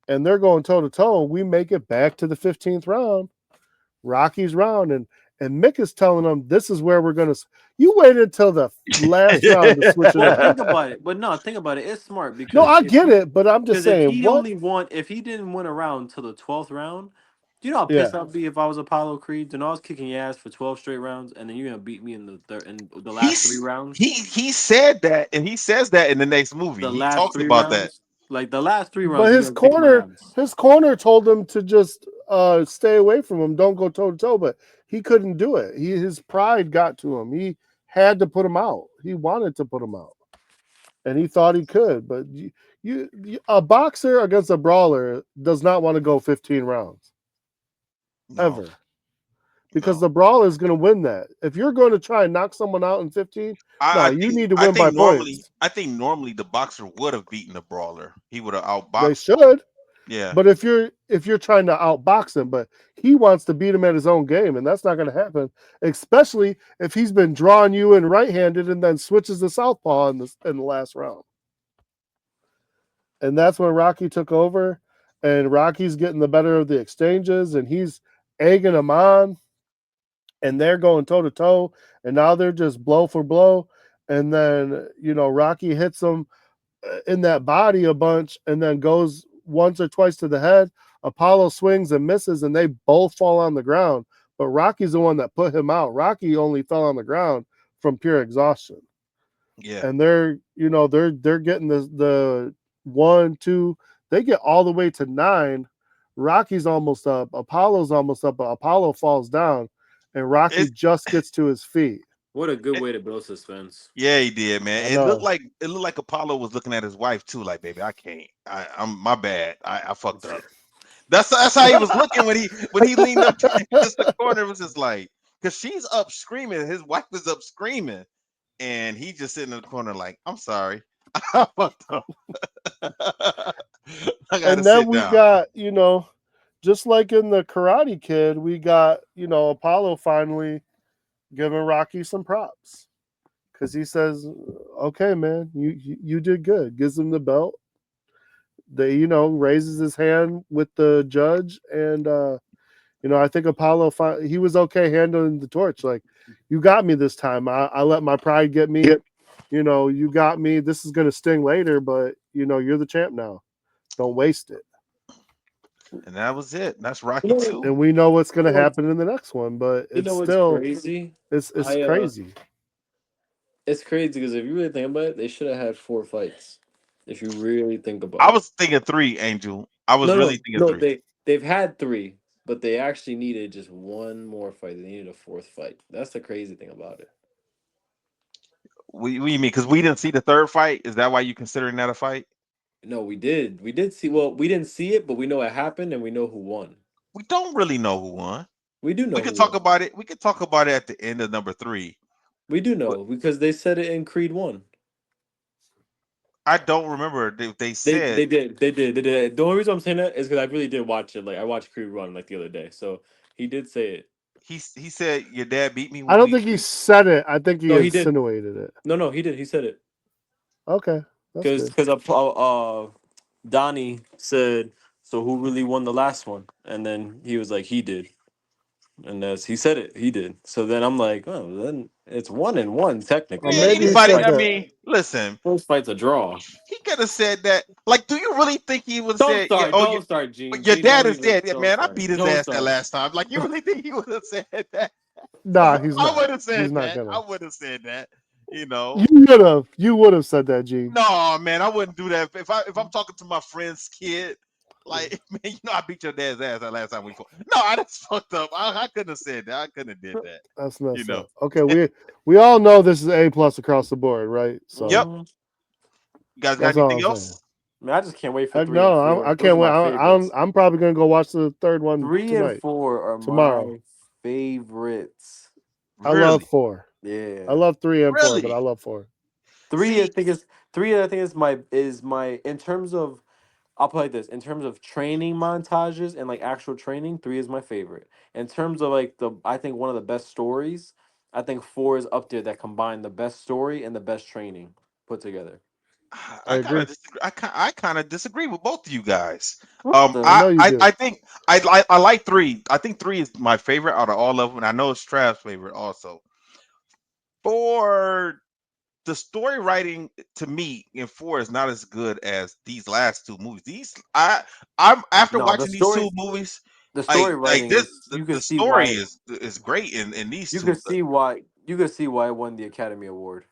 and they're going toe to toe. We make it back to the 15th round, Rocky's round, and Mick is telling them this is where we're gonna. You waited until the last round to switch it Well, up. think about it. But no, think about it. It's smart No, because I get it, but I'm just if saying he what. only won, if he didn't win a round till the 12th round, do you know how pissed Yeah, I'd be if I was Apollo Creed? Then I was kicking your ass for 12 straight rounds, and then you're gonna beat me in the last three He's rounds. he said that, and he says that in the next movie. The He last talks three about that. rounds, like the last three but rounds, you're gonna kick my ass. his corner told him to just stay away from him, don't go toe to toe. But he couldn't do it. His pride got to him. He had to put him out. He wanted to put him out, and he thought he could. But a boxer against a brawler does not want to go 15 rounds. No, ever, because no. the brawler is going to win that. If you're going to try and knock someone out in 15, no, I you think need to I win by think normally points. I think normally the boxer would have beaten the brawler. He would have They outboxed him. should, Yeah. but if you're trying to outbox him, but he wants to beat him at his own game, and that's not going to happen. Especially if he's been drawing you in right-handed and then switches to southpaw in the last round. And that's when Rocky took over, and Rocky's getting the better of the exchanges, and he's egging him on, and they're going toe to toe, and now they're just blow for blow. And then Rocky hits him in that body a bunch, and then goes once or twice to the head. Apollo swings and misses, and they both fall on the ground. But Rocky's the one that put him out. Rocky only fell on the ground from pure exhaustion. Yeah. And they're getting the 1, 2. They get all the way to 9. Rocky's almost up. Apollo's almost up, but Apollo falls down, and Rocky It's just gets to his feet. What a good it, way to build suspense. yeah, he did, man. I It looked know. like Apollo was looking at his wife too, like, baby, I can't. I'm my bad. I fucked up. That's how he was looking when he leaned up against the corner. It was just like, because she's up screaming, his wife is up screaming, and he just sitting in the corner like, I'm sorry, I fucked up. I gotta And then sit we down. got, just like in the Karate Kid, we got, Apollo finally giving Rocky some props, because he says, "Okay, man, you did good." Gives him the belt. They, raises his hand with the judge, and I think Apollo he was okay handling the torch. Like, you got me this time. I let my pride get me. You got me. This is gonna sting later, but you're the champ now. Don't waste it. And that was it. That's Rocky You know, two. And we know what's you gonna know, happen in the next one, but you it's know what's still crazy? it's I crazy. It's crazy because if you really think about it, they should have had 4 fights. If you really think I about it. was thinking 3, Angel. I was No, really no, thinking no. 3. They've had 3, but they actually needed just one more fight. They needed a fourth fight. That's the crazy thing about it. What do you mean? Because we didn't see the third fight. Is that why you considering that a fight? No, we did. We did see. Well, we didn't see it, but we know it happened, and we know who won. We don't really know who won. We do We know could who talk won. about it. We could talk about it at the end of number 3. We do But know because they said it in Creed 1. I don't remember if they said They did. The only reason I'm saying that is because I really did watch it. Like I watched Creed 1 like the other day, so he did say it. he said your dad beat me I when don't we. think he said it. I think he No, he did. insinuated it. No, he did. He said it Okay, that's good. because Donnie said, "So who really won the last one?" And then he was like, "He did." And as he said it, he did. So then I'm like, "Oh, then it's 1-1 Or technically." Man, Like maybe he first anybody. said I fight, that. mean, listen. first fight's a draw. He could have said that. Like, do you really think he would have said, "Yeah, oh, Don't start, Gene. your Gene, dad don't is even, dead"? Yeah, don't man, I start, beat his don't ass that start. last time. Like, you really think he would have said that? Nah, he's I not. would have He's said not that. I gonna. would have said that. You would have. You would have said that, Gene. No, man, I wouldn't do that. If I'm talking to my friend's kid, like, man, I beat your dad's ass that last time we fought. No, that's fucked up. I couldn't have said that. I couldn't have did that. That's You messed know. up. Okay, we all know this is A+ across the board, right? So Yep. Mhm. You guys got that's all anything I'm saying. else? Man, I just can't wait for Heck 3 and no, 4. I Those can't are wait. my favorites. I'm probably gonna go watch the third one 3 and tonight, 4 are tomorrow. my favorites. I love Really? 4. I Yeah. love 3 and 4, but I Really? love 4. Three, I See, think is three. I think is my in terms of. I'll put it like this: in terms of training montages and like actual training, 3 is my favorite. In terms of like I think one of the best stories. I think 4 is up there that combine the best story and the best training put together. I I kind of agree. disagree. I kind of disagree with both of you guys. What I the? know you do. I think I like 3. I think 3 is my favorite out of all of them, and I know it's Trav's favorite also. For the story writing to me in 4 is not as good as these last 2 movies. I'm after No, the watching these 2 story. movies, The story like writing this is you can the see story why is great in these you 2. can see why you can see why it won the Academy Award.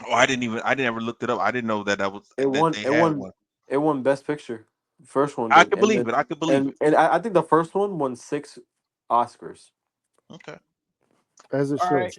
Oh, I didn't ever looked it up. I didn't know It that won. they It had won. one. It won Best Picture. First one I did, could and believe then it. I could believe it. and I think the first one won 6 Oscars. Okay. As it All should. right.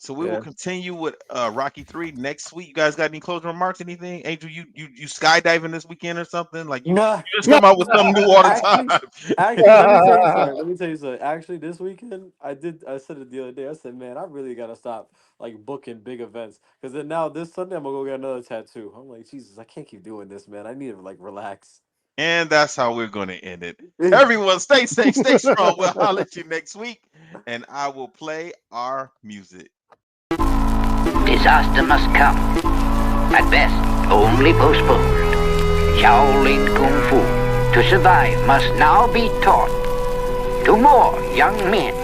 So we will continue with Rocky 3 next week. You guys got any closing remarks? Anything? Angel, you skydiving this weekend or something? Like you Nah, just come out with something new all the actually, time. let me tell you something. Let me tell you something. Actually, this weekend, I said it the other day. I said, man, I really gotta stop like booking big events because then now this Sunday I'm gonna go get another tattoo. I'm like, Jesus, I can't keep doing this, man. I need to like relax. And that's how we're going to end it. Everyone, stay safe, stay strong. We'll holler at you next week, and I will play our music. Disaster must come. At best, only postponed. Shaolin Kung Fu, to survive, must now be taught to more young men.